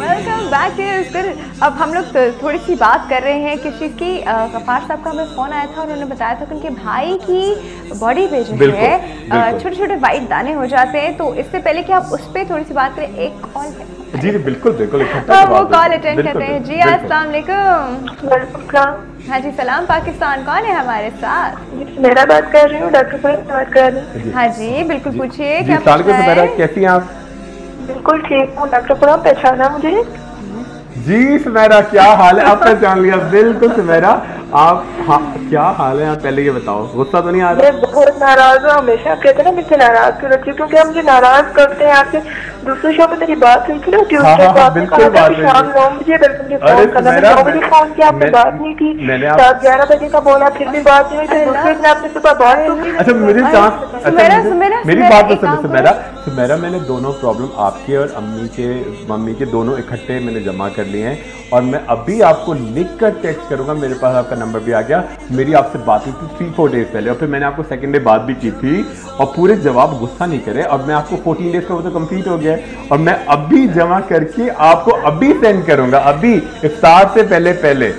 Welcome back. अब हम लोग थोड़ी सी बात कर रहे हैं किस चीज़ की। गफ्फार साहब का हमें फ़ोन आया था और उन्होंने बताया था कि उनके भाई की बॉडी पे जो है छोटे छोटे वाइट दाने हो जाते हैं, तो इससे पहले कि आप उस पर थोड़ी सी बात करें, एक कॉल है। जी बिल्कुल बिल्कुल, वो कॉल अटेंड करते हैं। जी अस्सलाम वालेकुम। हाँ जी सलाम पाकिस्तान, कौन है हमारे साथ? मेरा बात कर रही हूँ, डॉक्टर साहब बात कर रही हूँ। हाँ जी बिल्कुल, पूछिए क्या पूछना है? कैसी हैं आप? बिल्कुल ठीक हूँ डॉक्टर साहब, पहचाना मुझे? जी सुमेरा, क्या हाल है? आप पहचान लिया? बिल्कुल सुमेरा, आप क्या हाल है? आप पहले ये बताओ, गुस्सा तो नहीं आ रहा? मैं बहुत नाराज हूँ, हमेशा कहते हैं ना मुझसे नाराज क्यों रखती हूँ, क्योंकि आप मुझे नाराज करते हैं। आपसे दूसरे शो पे मेरी बात हुई थी ना ट्यूसडे को, आपने कहा था कि शाम 9 बजे बिल्कुल फोन करना, मैंने 9 बजे फोन किया, आपने बात नहीं की, रात 11 बजे का बोला, फिर भी बात नहीं हुई, फिर दूसरे दिन आपने सुबह बात तो की। अच्छा मेरी बात तो सुनो सुमेरा, मैंने दोनों प्रॉब्लम आपके और मम्मी के दोनों इकट्ठे मैंने जमा कर लिए हैं, और मैं अभी आपको लिख कर टेक्स्ट करूंगा, मेरे पास आपका नंबर भी आ गया। मेरी आपसे बात हुई थी 3-4 डेज पहले, और फिर मैंने आपको सेकंड डे बात भी की थी, और पूरे जवाब गुस्सा नहीं करे, और मैं आपको 14 डेज का वो तो कंप्लीट हो गया है, और मैं अभी जमा करके आपको अभी सेंड करूंगा, अभी इफ्तार से पहले।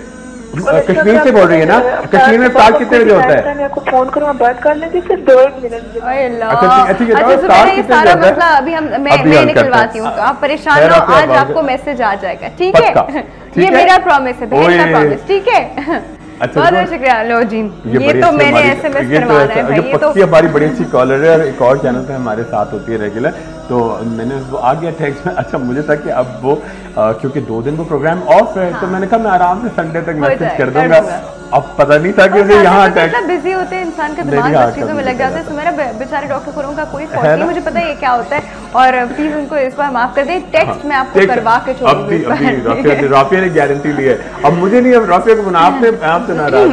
कश्मीर से बोल रही है ना? कश्मीर में इफ्तार कितने बजे होता है? मैं आपको फोन करूँ, बात कर लेंगे, सिर्फ 2-1 मिनट। मैं निकलवाती हूँ, आप परेशान हो, आज आपको मैसेज आ जाएगा, ठीक है? ये मेरा प्रॉमिस है, बहन का प्रॉमिस, ठीक है? अच्छा, बहुत बहुत शुक्रिया। लो जी, ये तो मैंने SMS करवाना है भाई, ये तो हमारी बड़ी अच्छी कॉलर है, और एक और चैनल पे हमारे साथ होती है रेगुलर, तो मैंने उसको आ गया टेक्स्ट में। अच्छा मुझे था कि अब वो क्योंकि 2 दिन वो प्रोग्राम ऑफ है, तो मैंने कहा मैं आराम से संडे तक मैसेज कर दूंगा। अब पता नहीं था कि यहाँ इतना बिजी होते हैं, इंसान का दिमाग उस चीजों में लग जाता है। मेरा बेचारे डॉक्टर करों का कोई फॉल्ट नहीं, मुझे पता है ये क्या होता है, और प्लीज उनको इस बार माफ कर दे। टेक्स्ट मैं आपको करवा के छोड़ूंगी। राफिया ने गारंटी ली है, अब मुझे नहीं, अब राफिया को आपसे नाराज।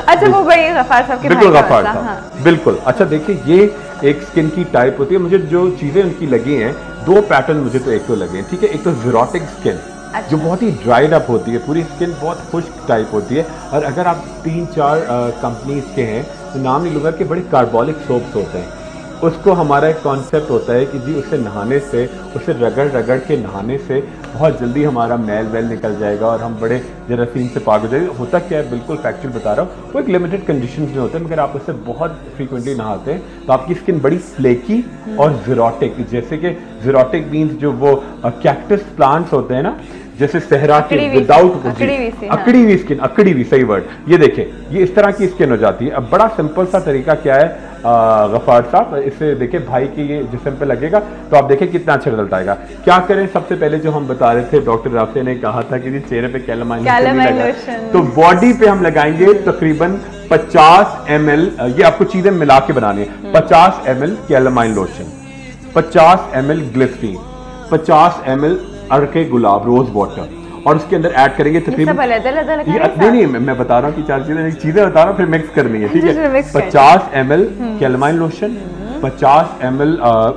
अच्छा वो बड़ी गफ्फार साहब के बिल्कुल गफ्फार साहब, बिल्कुल। अच्छा देखिए, ये एक स्किन की टाइप होती है, मुझे जो चीजें उनकी लगी हैं, 2 पैटर्न मुझे तो एक तो लगे हैं, ठीक है? एक तो ज़ीरोटिक स्किन, जो बहुत ही ड्राइड अप होती है, पूरी स्किन बहुत खुश्क टाइप होती है, और अगर आप 3-4 कंपनीज के हैं तो नाम नहीं लूँगा, कि बड़े कार्बोलिक सोप्स होते हैं, उसको हमारा एक कॉन्सेप्ट होता है कि जी उससे नहाने से, उसे रगड़ के नहाने से बहुत जल्दी हमारा मैल वैल निकल जाएगा और हम बड़े जरासीम से पाक हो जाएंगे। होता क्या है, बिल्कुल फैक्चुअल बता रहा हूँ, वो एक लिमिटेड कंडीशंस में होते हैं, मगर आप उससे बहुत फ्रीक्वेंटली नहाते हैं तो आपकी स्किन बड़ी फ्लेकी और ज़ीरोटिक, जैसे कि ज़ीरोटिक मीन्स जो वो कैक्टस प्लांट्स होते हैं ना, जैसे सहरा के विदाउट अकड़ी हुई स्किन, अकड़ी हुई, सही वर्ड। ये देखें, ये इस तरह की स्किन हो जाती है। अब बड़ा सिंपल सा तरीका क्या है, गफार साहब, इससे देखिए भाई की ये जिस्म पे लगेगा तो आप देखें कितना अच्छा रिजल्ट आएगा। क्या करें, सबसे पहले जो हम बता रहे थे, डॉक्टर राफिया ने कहा था कि जी चेहरे पे कैलामाइन लोशन, तो बॉडी पे हम लगाएंगे तकरीबन 50 ml, ये आपको चीजें मिला के बनानी है। 50 ml calamine lotion, 50 ml glycerine, 50 ml अर्के गुलाब रोज वाटर, और उसके अंदर ऐड करेंगे तकरीबन नहीं मैं बता रहा हूँ कि 4 चीजें बता रहा हूँ, फिर मिक्स करनी है, ठीक है। 50 ml कैलामाइन लोशन, 50 ml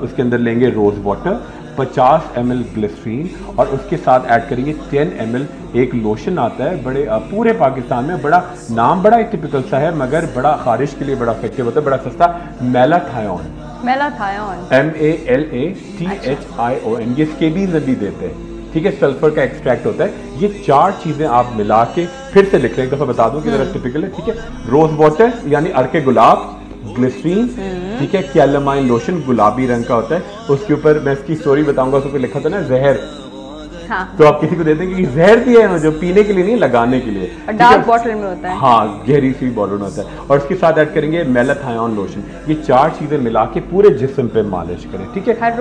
उसके अंदर लेंगे रोज वाटर, 50 ml ग्लिसरीन, और उसके साथ ऐड करेंगे 10 ml एक लोशन आता है, बड़े पूरे पाकिस्तान में बड़ा नाम बड़ा टिपिकल सा है मगर बड़ा खारिश के लिए बड़ा इफेक्टिव होता है, बड़ा सस्ता, मेलाथायोन, MALATHION, ये स्केबीज भी देते हैं, ठीक है, सल्फर का एक्सट्रैक्ट होता है। ये 4 चीजें आप मिला के फिर से लिख रहे हैं, एक दफा बता दूं कि जरा टिपिकल है, ठीक है। रोज वाटर यानी अर्के गुलाब, ग्लिसरीन, ठीक है, कैलामाइन लोशन गुलाबी रंग का होता है, उसके ऊपर मैं इसकी स्टोरी बताऊंगा, उसके लिखा था ना जहर, हाँ। तो आप किसी को देते हैं कि जहर दिया है जो पीने के लिए नहीं, लगाने के लिए, और डार्क बॉटल में होता है, हाँ गहरी सी बॉटल में होता है, और उसके साथ ऐड करेंगे मेलाथायोन लोशन। ये 4 चीजें मिला के पूरे जिस्म पे मालिश करें, ठीक है, हर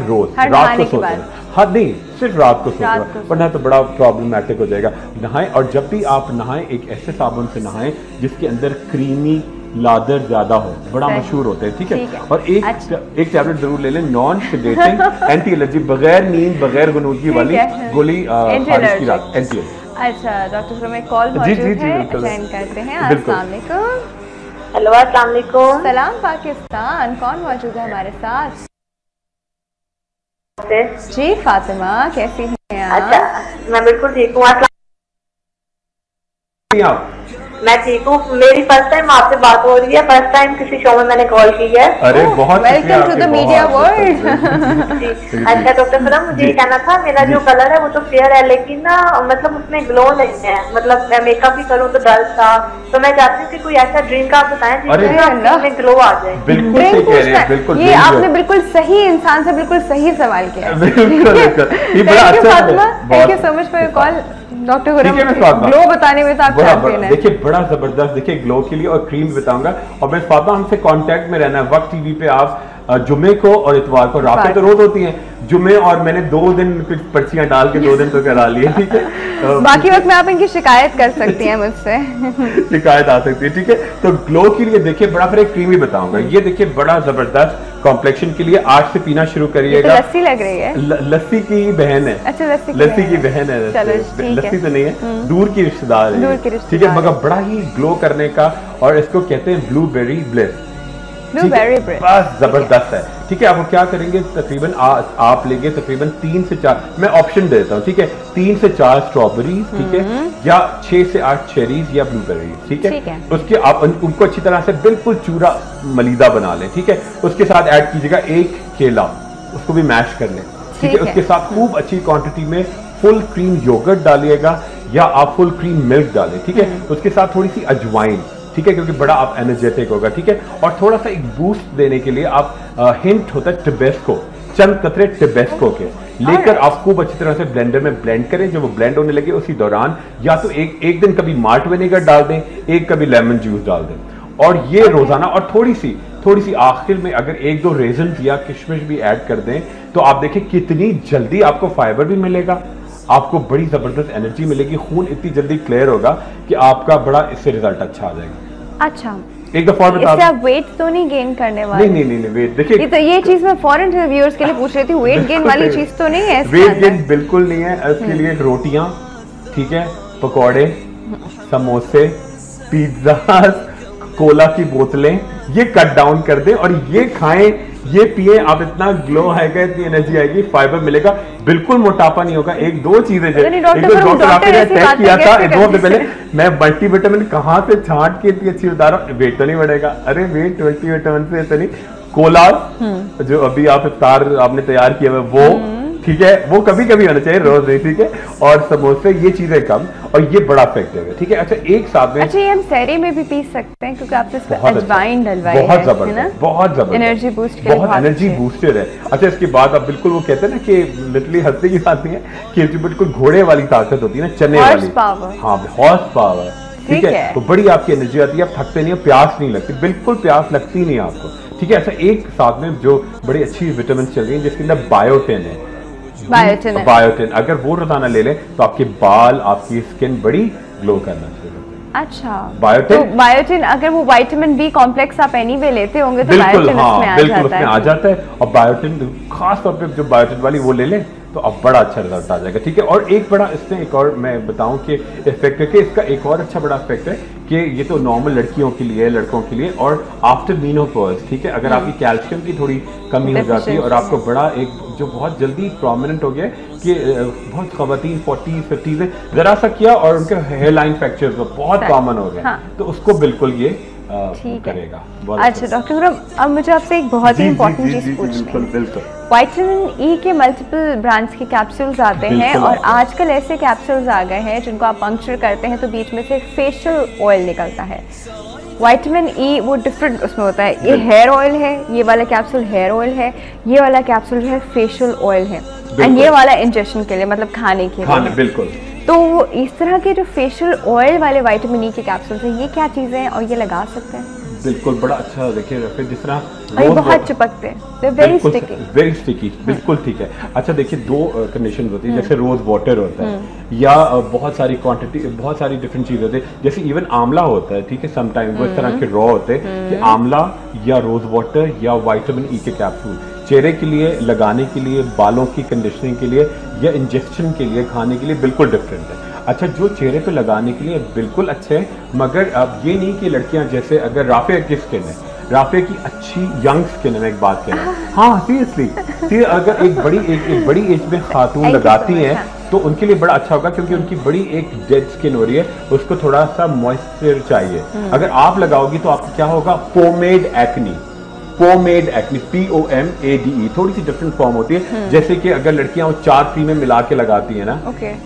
रोज रात को सोते हैं, हाँ नहीं सिर्फ रात को सोते, वरना तो बड़ा प्रॉब्लमेटिक हो जाएगा। नहाएं, और जब भी आप नहाएं एक ऐसे साबुन से नहाएं जिसके अंदर क्रीमी लादर ज्यादा हो, बड़ा मशहूर होते हैं, ठीक है। और एक टैबलेट जरूर ले लें, नॉन सेडेटिंग एंटी एलर्जी, बगैर नींद बगैर गनूदगी वाली गोली खारिश की रात, एंटी एलर्जी। अच्छा डॉक्टर में कॉल मौजूद है, अटेंड करते हैं। अस्सलाम वालेकुम। हेलो अस्सलाम वालेकुम। सलाम पाकिस्तान, कौन मौजूद है हमारे साथ? जी फातिमा, कैसी हैं आप? अच्छा मैं बिल्कुल ठीक हूँ, मैं ठीक हूँ। मेरी फर्स्ट टाइम आपसे बात हो रही है, फर्स्ट टाइम किसी शो में मैंने कॉल की है। अरे बहुत welcome to the media world. अच्छा डॉक्टर सलाम, मुझे ये कहना था, मेरा जो कलर है वो तो फेयर है लेकिन ना मतलब उसमें ग्लो नहीं है, मतलब मैं मेकअप भी करूँ तो डल सा, तो मैं चाहती हूँ कि कोई ऐसा ड्रिंक आप बताएं जिसमें ग्लो आ जाए। बिल्कुल, ये आपने बिल्कुल सही इंसान से बिल्कुल सही सवाल किया। Thank you so much for your call doctor glow बताने में आप चैंपियन हैं। देखिए बड़ा जबरदस्त, देखिए ग्लो के लिए और क्रीम भी बताऊंगा, और मैं फातिमा हमसे कांटेक्ट में रहना है। वक्त टीवी पे आप जुम्मे को और इतवार को, रातें तो रोज होती हैं, जुम्मे और मैंने 2 दिन कुछ पर्चियां डाल के 2 दिन तो करा लिए, ठीक है। बाकी वक्त में आप इनकी शिकायत कर सकती हैं मुझसे। शिकायत आ सकती है, ठीक है। तो ग्लो के लिए देखिए बड़ा, फिर एक क्रीम भी बताऊंगा, ये देखिए बड़ा जबरदस्त कॉम्प्लेक्शन के लिए आज से पीना शुरू करिएगा। लस्सी लग रही है, लस्सी की बहन है। अच्छा लस्सी की बहन है, लस्सी तो नहीं है, दूर की रिश्तेदार है, ठीक है, मगर बड़ा ही ग्लो करने का, और इसको कहते हैं ब्लूबेरी ब्लिस, बस जबरदस्त है, ठीक है। आपको क्या करेंगे, तकरीबन आप लेंगे तकरीबन 3 से 4, मैं ऑप्शन देता हूँ, ठीक है, 3 से 4 स्ट्रॉबेरीज, ठीक है, या 6 से 8 चेरीज या ब्लूबेरीज, ठीक है। उसके आप उनको अच्छी तरह से बिल्कुल चूरा मलीदा बना लें, ठीक है। उसके साथ ऐड कीजिएगा 1 केला, उसको भी मैश कर लें, ठीक है। उसके साथ खूब अच्छी क्वांटिटी में फुल क्रीम योगर्ट डालिएगा, या आप फुल क्रीम मिल्क डालें, ठीक है। उसके साथ थोड़ी सी अजवाइन, ठीक है, क्योंकि बड़ा आप एनर्जेटिक होगा, ठीक है। और थोड़ा सा एक बूस्ट देने के लिए आप हिंट होता है टिबेस्को, चंद कतरे टिबेस्को के लेकर आप खूब अच्छी तरह से ब्लेंडर में ब्लेंड करें। जब वो ब्लेंड होने लगे उसी दौरान या तो एक दिन कभी माल्ट विनेगर डाल दें, एक कभी लेमन जूस डाल दें, और ये रोजाना, और थोड़ी सी आखिर में अगर 1-2 रेजन या किशमिश भी ऐड कर दें, तो आप देखें कितनी जल्दी आपको फाइबर भी मिलेगा, आपको बड़ी जबरदस्त एनर्जी मिलेगी, खून इतनी जल्दी क्लियर होगा कि आपका बड़ा इससे रिजल्ट अच्छा आ जाएगा। अच्छा एक दफा और बता, इससे आप वेट तो नहीं गेन करने वाले? नहीं वेट देखिए, तो ये चीज मैं फॉरेन व्यूअर्स के लिए पूछ रही थी, वेट गेन वाली चीज तो नहीं है? वेट गेन बिल्कुल नहीं है। इसके लिए रोटियां, ठीक है, पकौड़े, समोसे, पिज्जा, कोला की बोतलें, ये कट डाउन कर दें और ये खाएं, ये पिए, आप इतना ग्लो आएगा, इतनी एनर्जी आएगी, फाइबर मिलेगा, बिल्कुल मोटापा नहीं होगा। 1-2 चीजें डॉक्टर आपने टेस्ट किया था 2 हफ्ते पहले, मैं मल्टीविटामिन कहाँ से छांट के इतनी अच्छी बता रहा हूँ, वेट तो नहीं बढ़ेगा। अरे वेट मल्टीविटामिन से ऐसा नहीं, कोला जो अभी आप इफ्तार आपने तैयार किया है वो, ठीक है, वो कभी कभी होना चाहिए, रोज नहीं, ठीक है। और समोसे, ये चीजें कम, और ये बड़ा इफेक्टिव है, ठीक है। अच्छा एक साथ में, अच्छा ये हम सहरी में भी पी सकते हैं क्योंकि आपने इसमें अजवाइन डलवाई है, बहुत जबरदस्त, बहुत जबरदस्त, एनर्जी बूस्ट के लिए बहुत एनर्जी बूस्टर है। अच्छा इसके बाद आप बिल्कुल, वो कहते हैं ना कि लिटरली हंसने की बात नहीं है कि बिल्कुल घोड़े वाली ताकत होती है ना, चने वाली, हाँ हॉर्स पावर, ठीक है, तो बड़ी आपकी एनर्जी आती है, आप थकते नहीं, प्यास नहीं लगती, बिल्कुल प्यास लगती नहीं आपको, ठीक है। ऐसा एक साथ में जो बड़ी अच्छी विटामिन चल रही है जिसके अंदर बायोटिन है, बायोटिन अगर वो रोजाना ले लें तो आपके बाल, आपकी स्किन बड़ी ग्लो करना शुरू करते हैं। अच्छा, बायोटिन अगर वो विटामिन बी कॉम्प्लेक्स आप एनीवे लेते होंगे तो बिल्कुल, हाँ बिल्कुल उसमें आ जाता है। और बायोटिन खास तौर पे जो बायोटिन वाली वो ले लें तो अब बड़ा अच्छा रिजल्ट आ जाएगा, ठीक है। और एक बड़ा इसमें एक और मैं बताऊं कि इफेक्ट है कि इसका एक और अच्छा बड़ा इफेक्ट है कि ये तो नॉर्मल लड़कियों के लिए, लड़कों के लिए, और आफ्टर मीनोपॉज, ठीक है, अगर आपकी कैल्शियम की थोड़ी कमी हो जाती है और आपको बड़ा एक जो बहुत जल्दी प्रोमिनेंट हो गया कि बहुत खवातीन 40-50 में जरा सा किया और उनके हेयर लाइन फ्रैक्चर बहुत कॉमन हो गया, तो उसको बिल्कुल ये करेगा। अच्छा डॉक्टर गुरम, अब मुझे आपसे एक बहुत ही इंपॉर्टेंट चीज पूछनी है। विटामिन ई के मल्टीपल ब्रांड्स के कैप्सूल्स आते हैं और आजकल ऐसे कैप्सूल्स आ गए हैं जिनको आप पंक्चर करते हैं तो बीच में से फेशियल ऑयल निकलता है। विटामिन ई वो डिफरेंट उसमें होता है, ये हेयर ऑयल है, ये वाला कैप्सूल हेयर ऑयल है, ये वाला कैप्सूल जो है फेशियल ऑयल है, एंड ये वाला इंजेक्शन के लिए मतलब खाने के लिए। बिल्कुल। तो इस तरह के जो फेशियल ऑयल वाले विटामिन ई के कैप्सूल्स हैं, ये क्या चीज़ें हैं और ये लगा सकते हैं? बिल्कुल, बड़ा अच्छा देखिए रफीक, जिस तरह ये बहुत चिपकते हैं, वेरी स्टिकी, बिल्कुल ठीक है। अच्छा देखिए, दो कंडीशन होती है, जैसे रोज वाटर होता है या बहुत सारी क्वांटिटी, बहुत सारी डिफरेंट चीज़ होती है, जैसे इवन आंवला होता है, ठीक है, समटाइम वो इस तरह के रॉ होते हैं कि आंवला या रोज वाटर या विटामिन ई के कैप्सूल चेहरे के लिए लगाने के लिए, बालों की कंडीशनिंग के लिए या इंजेक्शन के लिए, खाने के लिए बिल्कुल डिफरेंट है। अच्छा, जो चेहरे पे लगाने के लिए बिल्कुल अच्छे हैं, मगर अब ये नहीं कि लड़कियां जैसे अगर राफिया की स्किन है, राफिया की अच्छी यंग स्किन है, मैं एक बात कह रहा हूँ, हाँ सीरियसली, अगर एक बड़ी एज में खातून लगाती हैं तो उनके लिए बड़ा अच्छा होगा, क्योंकि उनकी बड़ी एक डेड स्किन हो रही है, उसको थोड़ा सा मॉइस्चर चाहिए। अगर आप लगाओगी तो आपको क्या होगा, पोमेड एक्नी, POMADE, थोड़ी सी डिफरेंट फॉर्म होती है, जैसे कि अगर लड़कियां वो 4 क्रीमें मिला के लगाती है ना,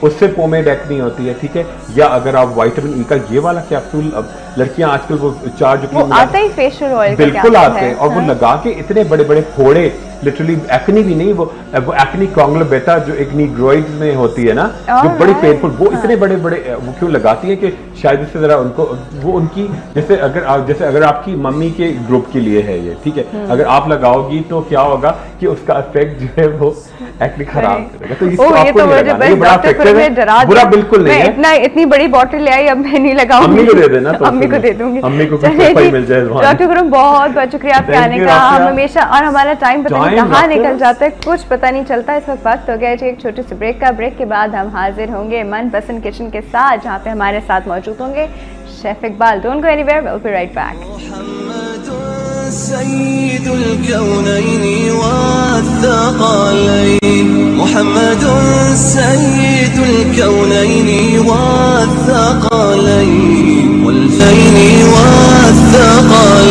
उससे पोमेड एक्नी होती है, ठीक है। या अगर आप विटामिन ई का ये वाला कैप्सूल, अब लड़कियां आजकल वो 4 जो वो आता ही फेशियल ऑयल बिल्कुल आते हैं, और वो लगा के इतने बड़े बड़े फोड़े, लिटरली एक्नी भी नहीं, वो एक्नी कॉन्ग्लोबेटा जो एक नीग्रोइड्स में होती है ना, जो बड़ी पेनफुल, वो इतने बड़े बड़े वो क्यों लगाती है कि शायद इससे जरा उनको वो उनकी जैसे अगर आपकी मम्मी के ग्रुप के लिए है ये, ठीक है, अगर आप लगाओगी तो क्या होगा कि उसका इफेक्ट जो है वो एक्ने खराब करेगा। तो इसको आपको नहीं लगाना, ये बड़ा इफेक्टिव है, बुरा बिल्कुल नहीं है। इतनी बड़ी बॉटल ले आई, अब मैं नहीं लगाऊंगी, अम्मी को दे देना, तो अम्मी को दे दूंगी, अम्मी को कोई मिल जाए। डॉक्टर गुरु बहुत बहुत शुक्रिया आपके आने का, हम हमेशा, और हमारा टाइम पता नहीं कहाँ निकल जाता है, कुछ पता नहीं चलता। इस वक्त हो गया एक छोटे से ब्रेक का, ब्रेक के बाद हम हाजिर होंगे मनपसंद किचन के साथ, जहाँ पे हमारे साथ मौजूद होंगे chef Iqbal. Don't go anywhere, will be right back. सय्यिदुल कौनैन वत्थक़लैन, मुहम्मदुन सय्यिदुल कौनैन वत्थक़लैन, वल्फैन वत्थक़लैन,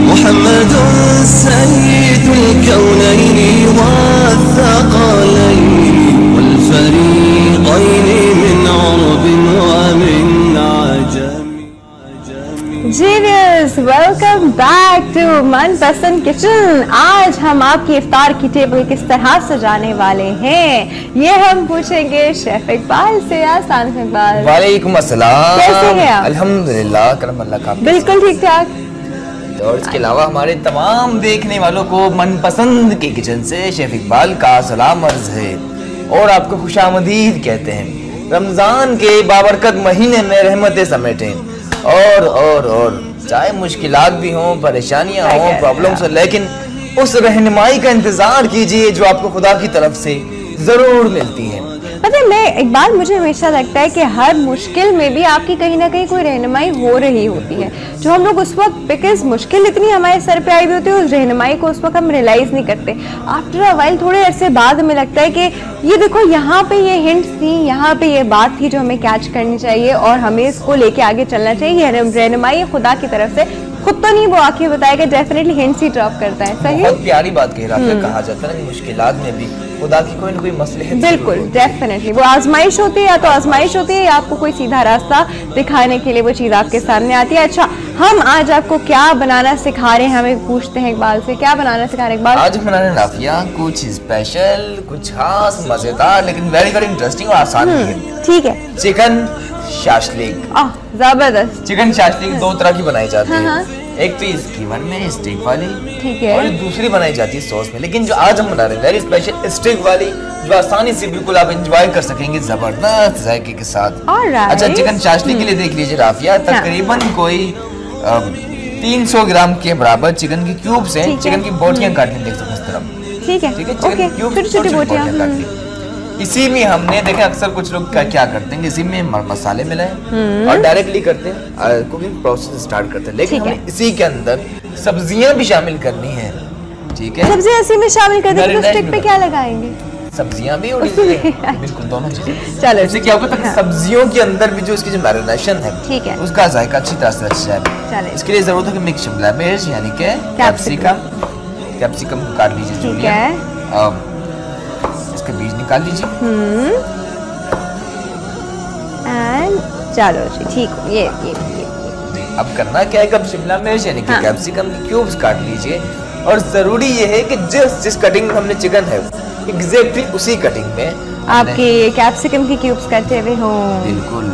मुहम्मदुन सय्यिदुल कौनैन वत्थक़लैन, वल्फरीक़ैन मिन अरब व मिन अजम। जी व्यूअर्स, वेलकम बैक टू मनपसंद किचन। आज हम आपकी इफ्तार की टेबल किस तरह सजाने वाले हैं, ये हम पूछेंगे शेफ इकबाल से। आसान इकबाल, वालेकुम अस्सलाम, कैसे हैं आप? अल्हम्दुलिल्लाह, करम अल्लाह का, बिल्कुल ठीक ठाक। और इसके अलावा हमारे तमाम देखने वालों को मनपसंद के किचन से शेफ इकबाल का सलाम अर्ज है और आपको खुशामदीद कहते हैं। रमजान के बाबरकत महीने में रहमतें समेटें और चाहे मुश्किलात भी हों, परेशानियां हों, प्रॉब्लम्स हो, लेकिन उस रहनुमाई का इंतजार कीजिए जो आपको खुदा की तरफ से जरूर मिलती है। पता है, मैं इकबाल, मुझे हमेशा लगता है कि हर मुश्किल में भी आपकी कहीं ना कहीं कोई रहनुमाई हो रही होती है, जो हम लोग उस वक्त, बिकॉज मुश्किल इतनी हमारे सर पे आई हुई होती है, उस रहनुमाई को उस वक्त हम रियलाइज नहीं करते। आफ्टर अ वाइल, थोड़े अरसे बाद हमें लगता है कि ये देखो, यहाँ पे ये हिंट्स थी, यहाँ पे ये बात थी जो हमें कैच करनी चाहिए और हमें इसको लेके आगे चलना चाहिए। रहनुमाई खुदा की तरफ से, खुद तो नहीं, वो आके बताएगा, डेफिनेटली हिंट्स ही ड्रॉप करता है। सही, बहुत प्यारी बात कह रहा है, कहा जाता है ना, मुश्किलात में भी खुदा की कोई ना कोई मसले, बिल्कुल डेफिनेटली वो आजमाइश होती है, या तो आजमाइश होती है या आपको कोई सीधा रास्ता दिखाने के लिए वो चीज़ आपके सामने आती है। अच्छा, हम आज आपको क्या बनाना सिखा रहे हैं, हमें पूछते हैं इकबाल से, क्या बनाना सिखा रहे हैं इकबाल? आज बनाने राफिया कुछ स्पेशल, कुछ खास, मजेदार, लेकिन वेरी वेरी इंटरेस्टिंग और आसान भी है। ठीक है, चिकन शाशलिक। जबरदस्त। चिकन शाशलिक दो तरह की बनाई जाती है। हाँ। एक तो इस कीवर में स्टिक वाली, ठीक है, और दूसरी बनाई जाती है सॉस में। लेकिन जो आज हम बना रहे हैं वेरी स्पेशल स्टिक वाली, जो आसानी से बिल्कुल आप एंजॉय कर सकेंगे जबरदस्त जायके के साथ। अच्छा, चिकन शाशलिक के लिए देख लीजिए राफिया, तकरीबन कोई 300 ग्राम के बराबर चिकन के क्यूब्स हैं। चिकन की बोटियां काटनी देख सकते हैं इस तरफ। ठीक है, चिकन की छोटी-छोटी बोटियां काटनी। इसी में हमने देखे अक्सर कुछ लोग क्या करते हैं, इसी में मसाले मिलाए और डायरेक्टली करते हैं, कुकिंग प्रोसेस स्टार्ट करते हैं। लेकिन हमें इसी के अंदर सब्जियां भी शामिल करनी है। ठीक है, सब्जियां इसी में शामिल कर देंगे तो स्टिक पे क्या लगाएंगे? सब्जियां भी और बिल्कुल दोनों चीजें। चलो, इससे क्या होगा ताकि सब्जियों के अंदर भी जो इसकी जो मैरिनेशन है, ठीक है, उसका जायका अच्छी तरह से अच्छा जाए। इसके लिए जरूरत है कि मिक्स शिमला मिर्च यानी कि कैप्सिकम को काट लीजिए। ठीक है, इसके बीज निकाल लीजिए। एंड चलो जी, ठीक, ये अब करना क्या है, कब शिमला मिर्च यानी कि कैप्सिकम के क्यूब्स काट लीजिए। और जरूरी ये है कि जिस कटिंग में हमने चिकन है एग्जैक्टली उसी कटिंग में आपके कैप्सिकम के क्यूब्स करते हुए हो, बिल्कुल,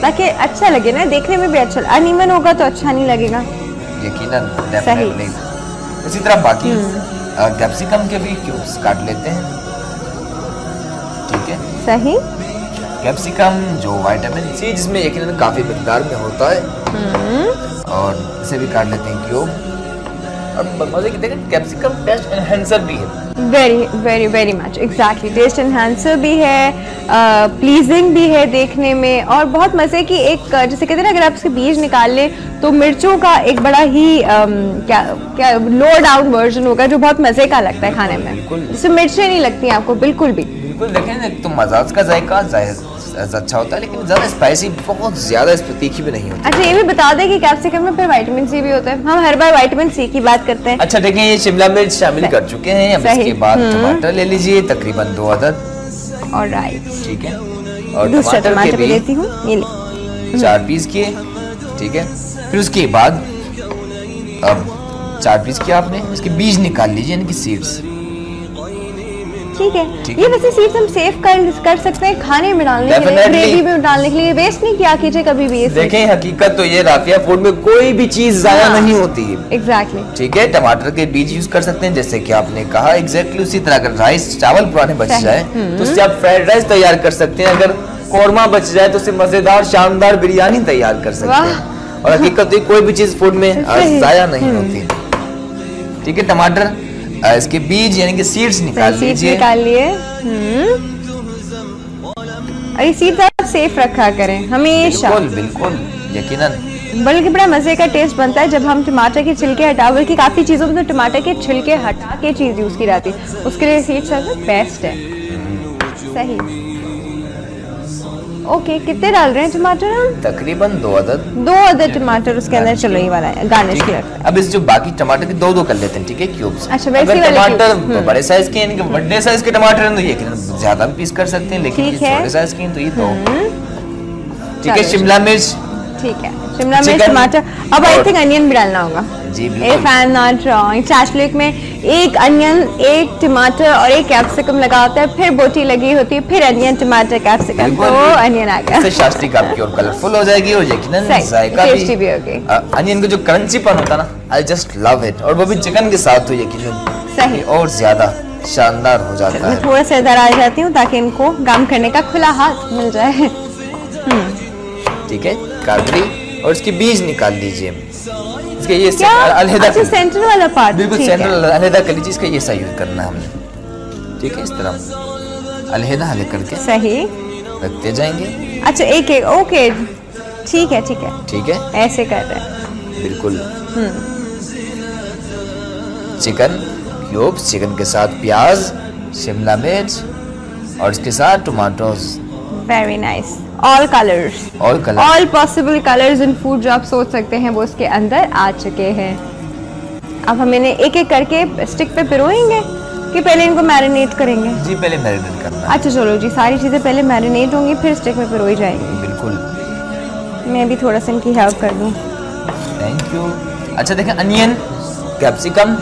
ताकि अच्छा लगे ना, देखने में भी अच्छा। अनइवन होगा तो अच्छा नहीं लगेगा, यकीनन, डेफिनेटली। इसी तरह बाकी कैप्सिकम के भी क्यूब्स काट लेते हैं। ठीक है, सही। कैप्सिकम जो विटामिन सी जिसमें यकीनन काफी मिकदार में होता है, और इसे भी काट लेते हैं क्यूब। और मजे की देखें, कैप्सिकम टेस्ट एनहांसर भी है। Very very very much, exactly, taste enhancer भी है, प्लीजिंग भी है देखने में, और बहुत मजे की एक, जैसे कहते हैं ना, अगर आप इसके बीज निकाल लें तो मिर्चों का एक बड़ा ही क्या लो डाउन वर्जन होगा जो बहुत मजे का लगता है खाने में, जिसमें मिर्चें नहीं लगती आपको बिल्कुल भी। बिल्कुल, देखें तो मजाज का जायका अच्छा होता है, लेकिन ज्यादा स्पाइसी, बहुत ज्यादा इस पर तीखी भी नहीं होती। अच्छा, ये भी बता दें कि कैप्सिकम में फिर विटामिन सी भी होता है। हम हर बार विटामिन सी की बात करते हैं। अच्छा, देखें ये शिमला मिर्च शामिल कर चुके हैं। अब इसके बाद टमाटर ले लीजिए, तकरीबन 2 अदद। ऑलराइट, ठीक है, और दूसरा टमाटर भी लेती हूँ, ये ले 4 पीस किए। ठीक है, फिर उसके बाद अब 4 पीस किया आपने, इसके बीज निकाल लीजिए यानी कि सीड्स। ठीक है, ये वैसे सीड्स हम सेव कर सकते हैं खाने में डालने के लिए, ग्रेवी में डालने के लिए, वेस्ट नहीं किया कीजिए कभी भी। देखें, हकीकत तो ये राफिया, फूड में कोई भी चीज जाया नहीं होती है। एग्जैक्टली, ठीक है, टमाटर के बीज यूज कर सकते हैं जैसे कि आपने कहा, एग्जैक्टली उसी तरह अगर राइस चावल पुराने बच जाए तो उससे आप फ्राइड राइस तैयार कर सकते हैं। अगर कौरमा बच जाए तो उससे मजेदार शानदार बिरयानी तैयार कर सकते हैं। और हकीकत तो कोई भी चीज फूड में जाया नहीं होती। ठीक है, टमाटर इसके बीज यानी कि सीड्स निकाल लीजिए। निकाल लिए। और ये सीड्स आप सेफ रखा करें हमेशा। बिल्कुल बिल्कुल, यकीनन, बल्कि बड़ा मजे का टेस्ट बनता है जब हम टमाटर के छिलके हटा, बल्कि काफी चीजों में तो टमाटर के छिलके हटा के चीज यूज की जाती है, उसके लिए सीड्स बेस्ट है। सही। ओके, कितने डाल रहे हैं टमाटर हम? तकरीबन 2 अदद। 2 अदद टमाटर उसके अंदर। चलो, ये वाला है गार्निश के लिए। अब इस जो बाकी टमाटर के 2-2 कर लेते हैं। ठीक है, क्यूब्स। अच्छा, वैसे वाले टमाटर बड़े साइज के, इनके बड़े साइज के टमाटर हैं तो ये ज्यादा भी पीस कर सकते हैं, लेकिन छोटे साइज के हैं तो ये 2। ठीक है, शिमला मिर्च। ठीक है, शिमला मिर्च, टमाटर। अब आई थिंक अनियन भी डालना होगा। जी बिल्कुल। If I am not wrong, shashlik में 1 अनियन, 1 टमाटर और 1 कैप्सिकम लगा होता है, फिर बोटी लगी होती है, फिर अनियन, टमाटर, कैप्सिकम, तो अनियन आ गया। शाशलिक आपकी और कलरफुल हो जाएगी और यकीनन जायका टेस्टी भी होगी। अनियन का जो क्रंचीपन होता है ना, आई जस्ट लव इट, और वो भी चिकन के साथ तो यकीनन सही और ज्यादा शानदार हो जाता है। मैं थोड़ा सा इधर आ जाती हूँ ताकि इनको गम करने का खुला हाथ मिल जाए। ठीक है, काकड़ी और इसके बीज निकाल लीजिए। इसके ये अलहदा, अच्छा, सेंटर वाला पार्ट, बिल्कुल सेंटर अलहदा कर लीजिए। इसका ये सही यूज करना है हमने। ठीक है, इस तरह अलहदा अलग करके सही रखते जाएंगे। अच्छा, एक एक, ओके, ठीक है ठीक है ठीक है, ऐसे कर रहे हैं बिल्कुल। चिकन क्यूब्स, चिकन के साथ प्याज, शिमला मिर्च और इसके साथ tomatoes. Very nice. All colours, all possible colours इन फूड जो आप सोच सकते हैं वो उसके अंदर आ चुके हैं। अब हम इन्हें एक एक करके स्टिक पे पिरोएंगे कि पहले इनको मैरिनेट करेंगे? जी, पहले मैरिनेट करना है। अच्छा, चलो जी, सारी चीजें पहले मैरिनेट होंगी फिर स्टिक में पिरोई जाएंगी। बिल्कुल, मैं भी थोड़ा सा इनकी हेल्प कर दूं। Thank you. अच्छा, देखें, अनियन, कैप्सिकम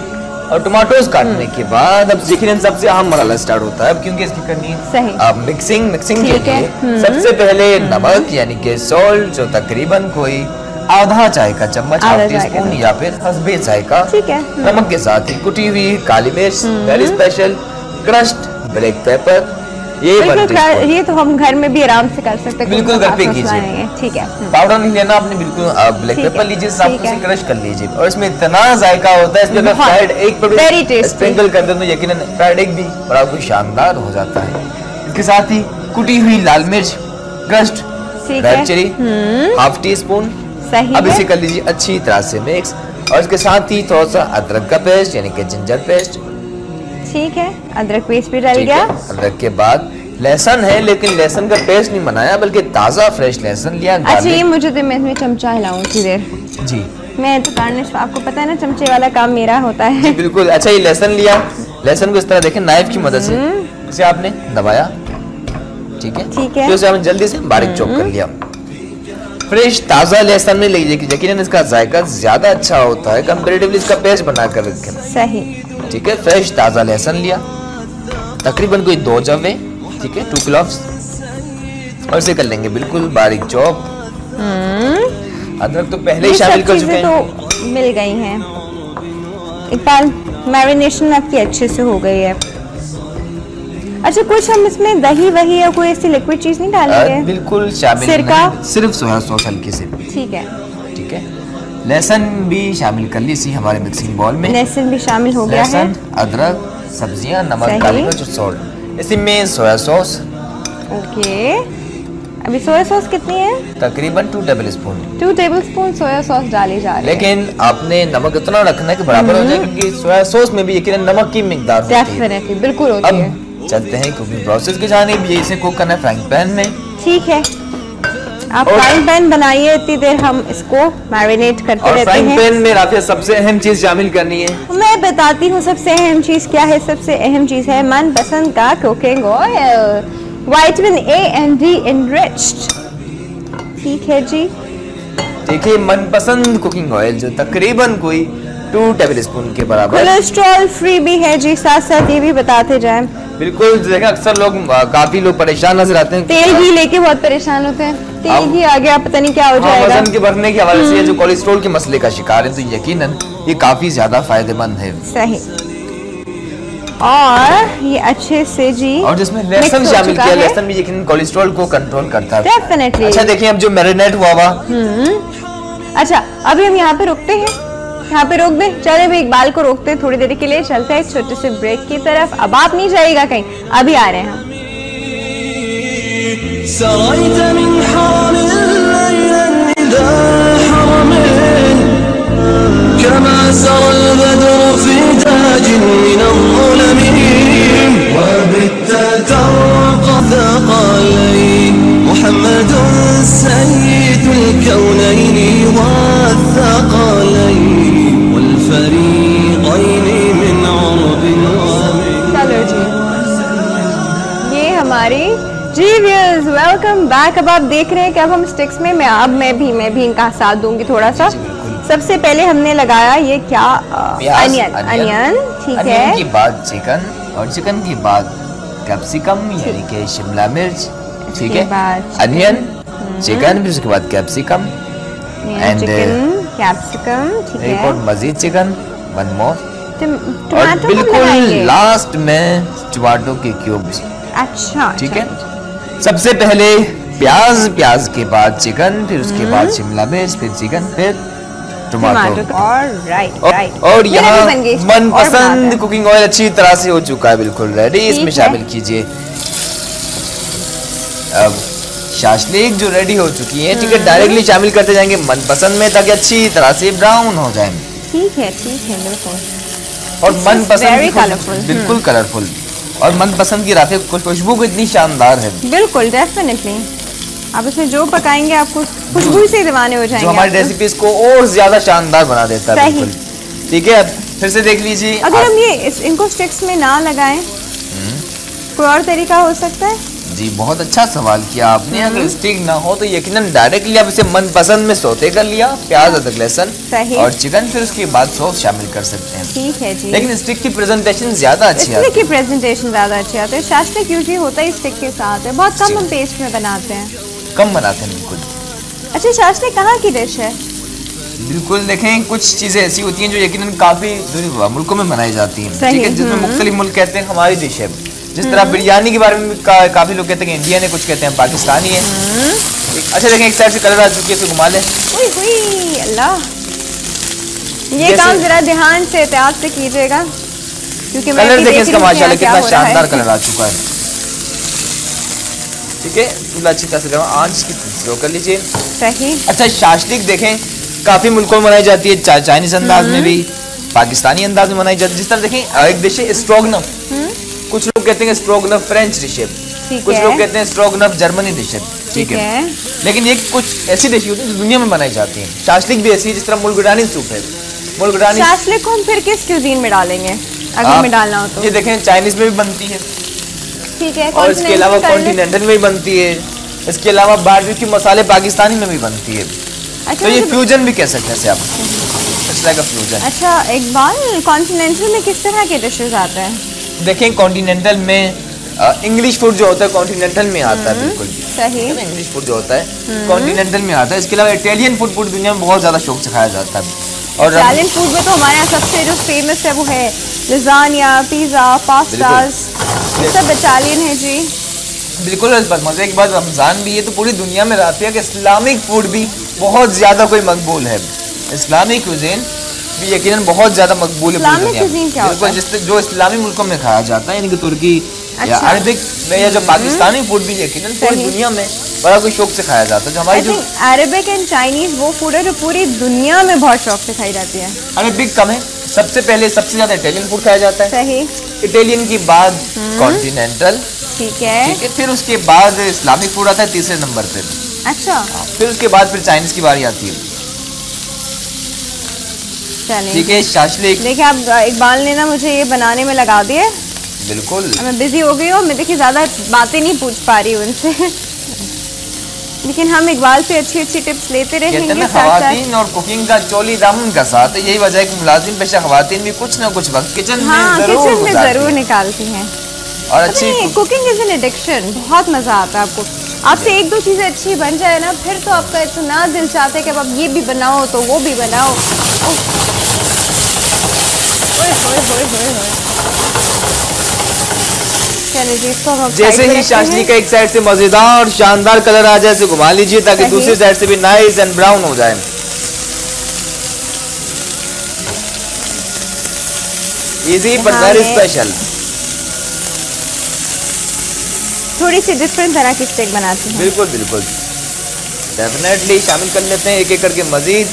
और टमाटोज काटने के बाद अब देखिए सबसे अहम मरहला स्टार्ट होता है अब, क्योंकि इसकी करनी है सही अब मिक्सिंग के लिए सबसे पहले नमक यानी कि सॉल्ट जो तकरीबन कोई आधा चाय का चम्मच, हाफ टी स्पून या फिर हस्बे चाय का, ठीक है। नमक के साथ ही कुटी हुई काली मिर्च, very special crushed black pepper, ये तो हम घर में भी आराम से कर सकते हैं, बिल्कुल घर पे कीजिए, ठीक है। पाउडर नहीं लेना आपने, बिल्कुल ब्लैक पेपर लीजिए, साथ में क्रश कर लीजिए और इसमें इतना जायका होता है, इसमें अगर फ्राइड एग पर स्प्रिंकल कर दें तो यकीनन फ्राइड एग भी बड़ा कुछ शानदार हो जाता है। इसके साथ ही कुटी हुई लाल मिर्च, crushed red chilli, half teaspoon, अब इसे कर लीजिए अच्छी तरह से मिक्स और इसके साथ ही थोड़ा सा अदरक का पेस्ट यानी कि जिंजर पेस्ट, ठीक है। अदरक पेस्ट भी डाल गया। अदरक के बाद लहसुन है, लेकिन लहसुन का पेस्ट नहीं बनाया बल्कि ताजा फ्रेश लहसुन लिया। अच्छा ये मुझे तो मैं इसमें चमचा हिलाऊं थोड़ी देर जी, मैं तो गार्निश आपको पता है ना चमचे वाला काम मेरा होता है। बिल्कुल। अच्छा ये लहसुन लिया, लहसुन को इस तरह देखें नाइफ की मदद से इसे आपने दबाया, ठीक है, ठीक है। तो इसे हमने जल्दी से बारीक चॉप कर लिया। फ्रेश ताजा लहसुन में लीजिए, यकीनन इसका जायका ज्यादा अच्छा होता है कंपैरेटिवली इसका पेस्ट बनाकर रखें, सही, ठीक है। फ्रेश ताजा लहसुन लिया, तकरीबन कोई 2 जवे, ठीक है, 2 क्लोव्स और इसे कर लेंगे बिल्कुल बारीक चॉप। अदरक तो पहले ही शामिल कर चुके हैं, तो मिल गई हैं। इकबाल मैरिनेशन आपकी अच्छे से हो गई है। अच्छा कुछ हम इसमें दही वही या कोई ऐसी लिक्विड चीज नहीं डालेंगे? बिल्कुल शामिल सिरका, सिर्फ सोया सॉस हल्के से, ठीक है, ठीक है। लहसुन भी शामिल कर ली इसी हमारे मिक्सिंग बॉल में, लहसुन भी शामिल हो गया है, अदरक, सब्जियां, नमक, काली मिर्च और सॉल्ट, इसी में सोया सॉस, ओके। अभी सोया सॉस कितनी है? तकरीबन 2 टेबलस्पून, 2 टेबलस्पून सोया सॉस डाली जा रही है, लेकिन आपने नमक इतना रखना है कि बराबर हो जाए, क्योंकि सोया सॉस में भी यकीनन नमक की मिकदार होती है, डेफिनेटली बिल्कुल होती है। चलते हैं कुकिंग प्रोसेस की जानिब, ये इसे कुक करना है फ्राइंग पैन में, ठीक है। आप फ्राइंग पैन बनाइए, इतनी देर हम इसको मैरिनेट करते रहते हैं। फ्राइंग पैन में राफिया सबसे अहम चीज शामिल करनी है, मैं बताती हूँ सबसे अहम चीज क्या है। सबसे अहम चीज है मनपसंद का cooking oil, vitamin A and D enriched, ठीक है जी। देखिए मनपसंद कुकिंग ऑयल जो तकरीबन कोई 2 टेबलस्पून के बराबर, कोलेस्ट्रॉल फ्री भी है जी, साथ साथ ये भी बताते जाएं। बिल्कुल, देखा अक्सर लोग काफी लोग परेशान नजर आते हैं, तेल घी लेके बहुत परेशान होते हैं, तेल घी आ गया पता नहीं क्या हो जाएगा, वजन के बढ़ने के हवाले से जो कोलेस्ट्रॉल के मसले का शिकार है, तो यकीनन ये काफी ज्यादा फायदेमंद है, सही। और ये अच्छे से जी, और जिसमें लहसुन शामिल किया, लहसुन भी यकीनन कोलेस्ट्रॉल को कंट्रोल करता है, डेफिनेटली। अच्छा देखिए अब जो मैरिनेट हुआ हुआ, अच्छा अभी हम यहाँ पे रुकते हैं, यहाँ पे रोक दे, चले भाई इकबाल को रोकते हैं थोड़ी देर के लिए, चलते हैं छोटे से ब्रेक की तरफ। अब आप नहीं जाइएगा कहीं, अभी आ रहे हैं हम। जी व्यूअर्स वेलकम बैक। अब आप देख रहे हैं कि अब हम स्टिक्स में मैं भी इनका साथ दूंगी थोड़ा सा। सबसे पहले हमने लगाया ये क्या अनियन, ठीक है, के बाद चिकन और चिकन के बाद कैप्सिकम यानी कि शिमला मिर्च, ठीक है, अनियन, चिकन, फिर उसके बाद कैप्सिकम एंड कैप्सिकम, ठीक है, एक और मजीद चिकन, वन मोर, और बिल्कुल लास्ट में टमाटो के क्यूब्स। अच्छा, ठीक है। सबसे पहले प्याज, प्याज के बाद चिकन, फिर उसके बाद शिमला मिर्च, फिर चिकन, फिर टमाटो, और यहाँ मनपसंद कुकिंग ऑयल अच्छी तरह से हो चुका है, बिल्कुल रेडी। इसमें शामिल कीजिए अब शाशलिक जो रेडी हो चुकी है, ठीक है, डायरेक्टली शामिल करते जाएंगे मनपसंद में ताकि अच्छी तरह से ब्राउन हो जाए, ठीक है, बिल्कुल। और मनपसंद बिल्कुल कलरफुल, और मनपसंद की राफे खुशबू को इतनी शानदार है, बिल्कुल डेफिनेटली। आप इसमें जो पकाएंगे आपको खुशबू से दीवाने हो जाएंगे, जो हमारी रेसिपीज को और ज्यादा शानदार बना देता है, बिल्कुल, ठीक है। अब फिर से देख लीजिए, अगर हम ये इनको स्टिक्स में ना लगाएं, कोई और तरीका हो सकता है? जी बहुत अच्छा सवाल किया आपने। अगर स्टिक ना हो तो यकीनन डायरेक्टली आप इसे मनपसंद में सौते कर लिया, प्याज अदरक लहसुन और चिकन, फिर उसके बाद सॉस शामिल कर सकते हैं। ठीक है जी। लेकिन स्टिक की प्रेजेंटेशन ज्यादा अच्छी आती है। स्टिक की प्रेजेंटेशन ज्यादा अच्छी आती है। शाशलिक यूजुअली होता है स्टिक के साथ है, बहुत कम हम पेस्ट में बनाते हैं, कम बनाते हैं बिल्कुल। अच्छा शाशलिक कहाँ की डिश है? बिल्कुल देखें, कुछ चीजें ऐसी होती हैं जो यकीनन काफी दूर मुल्कों में बनाई जाती हैं, ठीक है, जिसमें मुख्तलिफ मुल्क कहते हैं हमारी डिश है। जिस तरह बिरयानी के बारे में काफी लोग कहते हैं इंडियन है, कुछ कहते हैं पाकिस्तानी है। अच्छा देखें, एक साइड से कलर आ चुकी है, इसे घुमा लें। अल्लाह, ये काम जरा ध्यान से एहतियात से कीजिएगा, क्योंकि कलर देखें इसका माशाल्लाह कितना शानदार कलर आ चुका है। ठीक है, चूल्हा अच्छी तरह से आंच की स्लो कर लीजिए। सही। अच्छा शाशलिक देखें काफी मुल्कों में बनाई जाती है, चाइनीज अंदाज में भी, पाकिस्तानी अंदाज में बनाई जाती है। जिस तरह देखें एक डिश है स्ट्रोगनफ, कुछ लोग कहते हैं स्ट्रोगनफ फ्रेंच डिश है, कुछ लोग कहते हैं स्ट्रोगनफ जर्मनी डिश है, ठीक है। लेकिन ये कुछ ऐसी डिश होती है जो दुनिया में बनाई जाती है। शाशलिक भी ऐसी है, जिस तरह मुल्गडानी सूप है। मुल्गडानी शाशलिक को हम फिर किस क्यूजीन में डालेंगे अगर में डालना हो तो? ये देखें चाइनीज में भी बनती है, ठीक है, और इसके अलावा कॉन्टिनेंटल में भी बनती है। इसके अलावा बारबेक्यू मसाले पाकिस्तानी में भी बनती है। तो ये फ्यूजन भी कह सकते हैं आप, इट्स लाइक अ फ्यूजन। अच्छा इकबाल, कॉन्टिनेंटल में किस तरह के डिशेस आते हैं? देखें कॉन्टिनेंटल में इंग्लिश फूड जो होता है कॉन्टिनेंटल में आता है, बिल्कुल सही। इंग्लिश फूड जो होता है कॉन्टिनेंटल में आता है। इसके अलावा इटालियन फूड पूरी दुनिया में बहुत ज्यादा शौक से खाया जाता है। और इटालियन फूड में तो हमारे यहाँ सबसे जो फेमस है वो है लजानिया, पिज़्ज़ा, पास्तास, ये सब इटालियन है जी। बिल्कुल। मजे की बात, रमजान भी है तो पूरी दुनिया में राफिया के इस्लामिक फूड भी बहुत ज्यादा कोई मकबूल है। इस्लामिक क्यूजीन भी यकीनन बहुत ज्यादा मकबूल है पूरी दुनिया में। बिल्कुल, जो इस्लामी मुल्कों में खाया जाता है, यानी कि तुर्की या अरबिक में, या जो पाकिस्तानी फूड भी यकीनन पूरी दुनिया में बड़ा कोई शौक से खाया जाता है। जो हमारी जो अरबिक एंड चाइनीज वो फूड है जो पूरी दुनिया में बहुत शौक से खाई जाती है। अरबिक कम है, सबसे पहले सबसे ज्यादा इटालियन फूड खाया जाता है। सही। इटालियन के बाद कॉन्टिनेंटल, ठीक है, फिर उसके बाद इस्लामिक फूड आता है तीसरे नंबर पे। अच्छा, फिर उसके बाद फिर चाइनीज की बारी आती है। ठीक है, शाशलिक देखिए आप इकबाल ने ना मुझे ये बनाने में लगा दिया। बिल्कुल, मैं बिजी हो गई हूँ, मैं देखिए ज्यादा बातें नहीं पूछ पा रही हूँ उनसे, लेकिन हम इकबाल से अच्छी अच्छी टिप्स लेते रहेंगे। खवातीन और कुकिंग का चोली दामन का साथ है, यही वजह है कि मुलाजिम पेशा खवातीन भी कुछ ना कुछ वक्त किचन में जरूर निकालती हैं। और अच्छी कुकिंग इज एन एडिक्शन, बहुत मजा आता है आपको। आपसे एक दो चीजें अच्छी बन जाए ना, फिर तो आपका इतना दिल चाहता है कि अब ये भी बनाओ तो वो भी बनाओ। जैसे ही शाशलिक का एक साइड से मजेदार और शानदार कलर आ जाए, घुमा लीजिए ताकि दूसरी साइड से भी नाइस एंड ब्राउन हो जाए। Easy but very special. थोड़ी सी डिफरेंट तरह की स्टेक बनाती हूँ। बिल्कुल बिल्कुल, डेफिनेटली शामिल कर लेते हैं एक एक करके। मजीद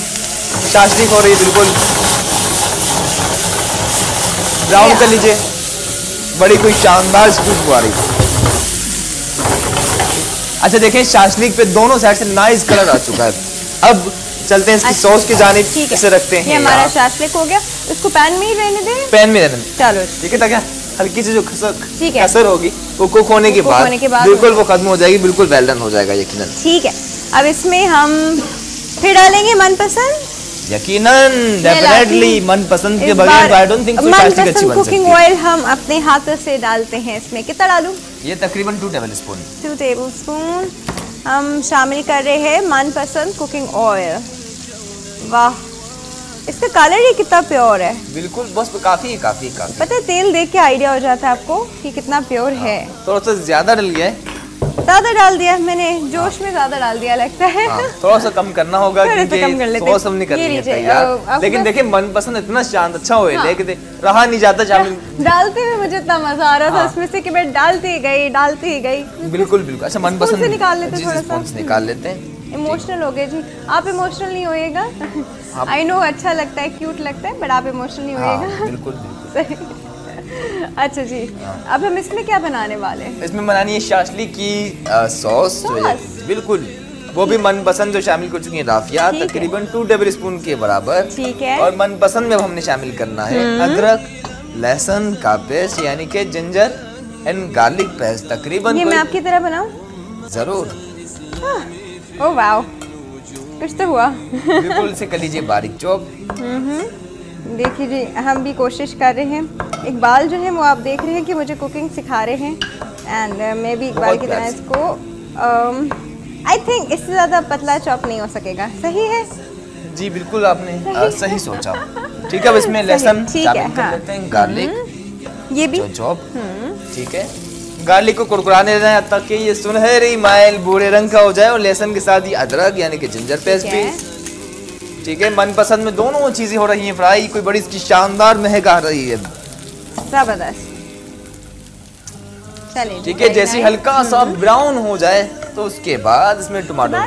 शाशलिक हो रही है, बिल्कुल ब्राउन कर लीजिए, बड़ी कोई शानदार खुशबू आ रही है। अच्छा देखें, शाशलिक पे दोनों साइड से नाइस कलर आ चुका है। अब चलते हैं इसकी सॉस की जानिब, इसे रखते हैं। ये हमारा शाशलिक हो गया, इसको पैन में ही रहने दें। पैन में रहने दें, चलो ठीक है, ताकि हल्की सी जो कसर होगी वो कुक होने के बाद बिल्कुल वो खत्म हो जाएगी, बिल्कुल वेल डन हो जाएगा यकीनन। ठीक है, अब इसमें हम फिर डालेंगे मनपसंद, यकीनन डेफिनेटली मनपसंद के बगैर I don't think so shashlik अच्छी बन सकती। कुकिंग ऑयल हम अपने हाथों से डालते हैं। इसमें कितना डालूं? ये तकरीबन 2 टेबलस्पून। 2 टेबलस्पून हम शामिल कर रहे हैं मनपसंद कुकिंग ऑयल। वाह, इसका कलर ही कितना प्योर है। बिल्कुल, बस काफी काफी काफी। पता है, तेल देख के आइडिया हो जाता है आपको कि कितना प्योर है। थोड़ा सा ज्यादा डल गया है, ज्यादा डाल दिया मैंने, जोश में ज्यादा डाल दिया लगता है। थोड़ा सा कम करना होगा क्योंकि सॉस हम नहीं कर रहे हैं यार। लेकिन देखिए मनपसंद इतना शानदार अच्छा हो लेकिन रहा नहीं जाता शामिल। डालते हुए मुझे इतना मजा आ रहा था उसमें से कि मैं डालती ही गई। बिल्कुल बिल्कुल। अच्छा मनपसंद निकाल लेते, थोड़ा सा निकाल लेते हैं। इमोशनल हो गए जी, आप इमोशनल नहीं होएगा। आई नो अच्छा लगता है, क्यूट लगता है, बट आप इमोशनल नहीं होएगा। बिल्कुल बिल्कुल। अच्छा जी, अब हम इसमें क्या बनाने वाले हैं? इसमें बनानी है शाशलिक की सॉस। बिल्कुल, वो भी मनपसंद जो शामिल कर चुकी है राफिया, तकरीबन 2 टेबलस्पून के बराबर। ठीक है। और मनपसंद में हमने शामिल करना है अदरक लहसुन का पेस्ट, यानी कि जिंजर एंड गार्लिक पेस्ट तकरीबन। ये मैं आपकी तरह बनाऊं? जरूर। ओह वाओ, कुछ तो हुआ। बिल्कुल से कर लीजिए बारीक चॉप। देखिए जी, हम भी कोशिश कर रहे हैं। इकबाल जो है वो आप देख रहे हैं कि मुझे कुकिंग सिखा रहे हैं, एंड मैं भी इकबाल की तरह इसको आई थिंक इससे ज़्यादा पतला चॉप नहीं हो सकेगा। सही है जी, बिल्कुल आपने सही सोचा। ठीक है, अब इसमें लहसुन शामिल कर लेते हैं, गार्लिक ये भी चॉप। ठीक है, गार्लिक को कुरकुराने देना है तक कि ये सुनहरी माइल भूरे रंग का हो जाए, और लहसुन के साथ ही अदरक यानी कि जिंजर पेस्ट भी। ठीक है, मनपसंद में दोनों चीजें हो रही हैं फ्राई। कोई बड़ी इसकी शानदार महक आ रही है, जबरदस्त। चलिए ठीक है, जैसे हल्का सा ब्राउन हो जाए तो उसके बाद इसमें टमाटो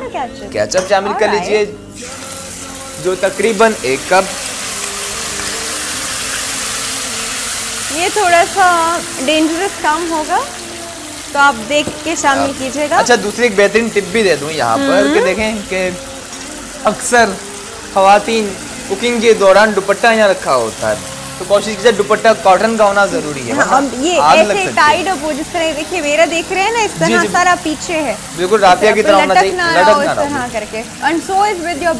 केचप शामिल कर लीजिए, जो तकरीबन 1 कप। ये थोड़ा सा डेंजरस काम होगा तो आप देख के शामिल कीजिएगा। अच्छा, दूसरी एक बेहतरीन टिप भी दे दूं यहाँ पर कि देखें कि अक्सर ख़वातीन कुकिंग के दौरान दुपट्टा यहाँ रखा होता है, तो कोशिश कीजिए दुपट्टा कॉटन का होना जरूरी है। हाँ, ये ऐसे टाइट हो, जिस तरह देखिए मेरा देख रहे हैं ना, इस तरह सारा पीछे है, बिल्कुल राफिया की तरह होना चाहिए, लटक ना रहा करके। And so is with your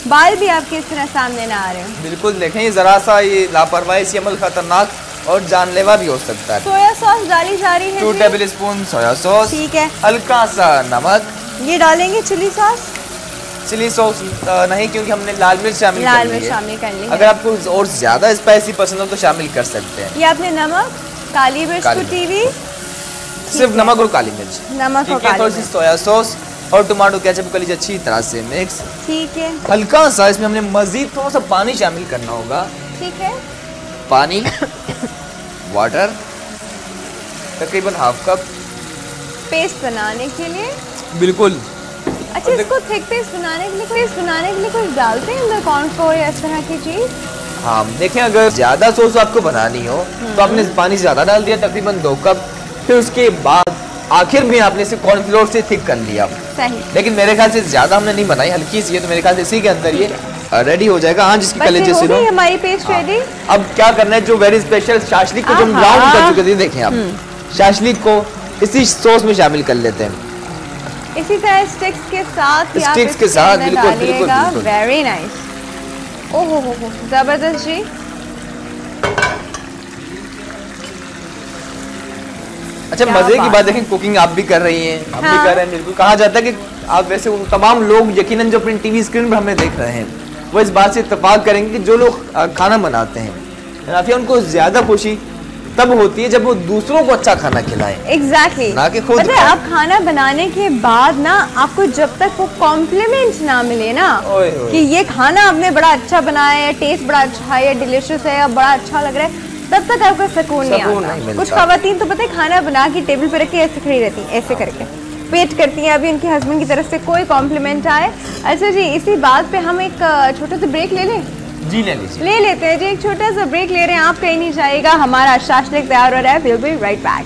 बाल भी आपके इस तरह सामने ना आ रहे हैं। बिल्कुल देखें, जरा सा ये लापरवाही से अमल खतरनाक और जानलेवा भी हो सकता है। सोया सॉस डाली जा रही है, 2 टेबलस्पून सोया सॉस। ठीक है, हल्का सा नमक। ये डालेंगे चिली सॉस? चिली सॉस नहीं, क्योंकि हमने लाल मिर्च शामिल कर ली है। अगर आपको और ज्यादा स्पाइसी पसंद हो तो शामिल कर सकते हैं। ये आपने नमक, काली मिर्च कुटी हुई, सिर्फ नमक और काली मिर्च, नमक और काली थोड़ी सी सोया सॉस और टमाटो केचप कर लीजिए अच्छी तरह से मिक्स। ठीक है, हल्का सा इसमें हमने मजीद थोड़ा सा पानी शामिल करना होगा। ठीक है, पानी वाटर तकरीबन 1/2 कप पेस्ट बनाने के लिए। बिल्कुल। अच्छा, इसको थिक पेस्ट बनाने के लिए कुछ डालते हैं अंदर, कॉर्नफ्लोर या इस तरह की चीज? हाँ, देखें अगर ज्यादा सॉस आपको बनानी हो तो आपने पानी ज्यादा डाल दिया, तकरीबन 2 कप। फिर उसके बाद आखिर में आपने इसे कॉर्नफ्लोर से थिक कर लिया। सही। लेकिन मेरे ख्याल से ज्यादा हमने नहीं बनाई, हल्की सी है, तो मेरे ख्याल से इसी के अंदर ये रेडी हो जाएगा। हाँ, जिसकी कलेजे से हमारी पेस्ट रेडी। अब क्या करना है, जो वेरी स्पेशल शाशलिक को जो हम ब्राउन कर चुके थे, देखें आप शाशलिक को इसी सॉस में शामिल कर लेते हैं, इसी तरह स्टिक्स के साथ। स्टिक्स के साथ, बिल्कुल बिल्कुल। Very nice. ओहो हो, जबरदस्त जी। अच्छा, मजे की बात देखें, कुकिंग आप भी कर रही हैं, हम भी कर रहे हैं। बिल्कुल कहा जाता है कि आप वैसे तमाम लोग यकीनन जो अपनी टीवी स्क्रीन पर हमें देख रहे हैं वो इस बात से इत्तेफाक करेंगे कि जो लोग खाना बनाते हैं राफिया, उनको ज्यादा खुशी तब होती है जब वो दूसरों को अच्छा खाना खिलाएं। एग्जैक्टली। ना कि खुद। आप खाना बनाने के बाद ना, आपको जब तक वो कॉम्प्लीमेंट ना मिले ना कि ये खाना आपने बड़ा अच्छा बनाया है, टेस्ट बड़ा अच्छा है, डिलीशियस है, बड़ा अच्छा लग रहा है, तब तक आपका सुकून नहीं आता। कुछ खवातीन तो पता है खाना बना के टेबल पे रख के ऐसे खड़ी रहती हैं, ऐसे करके वेट करती हैं अभी उनके हस्बैंड की तरफ से कोई कॉम्प्लीमेंट आए। अच्छा जी, इसी बात पे हम एक छोटा सा ब्रेक ले लें? जी ले लीजिए। ले लेते हैं जी, एक छोटा सा ब्रेक ले रहे हैं, आप कहीं नहीं जाइएगा, हमारा शाशलिक तैयार हो रहा है। Will be right back.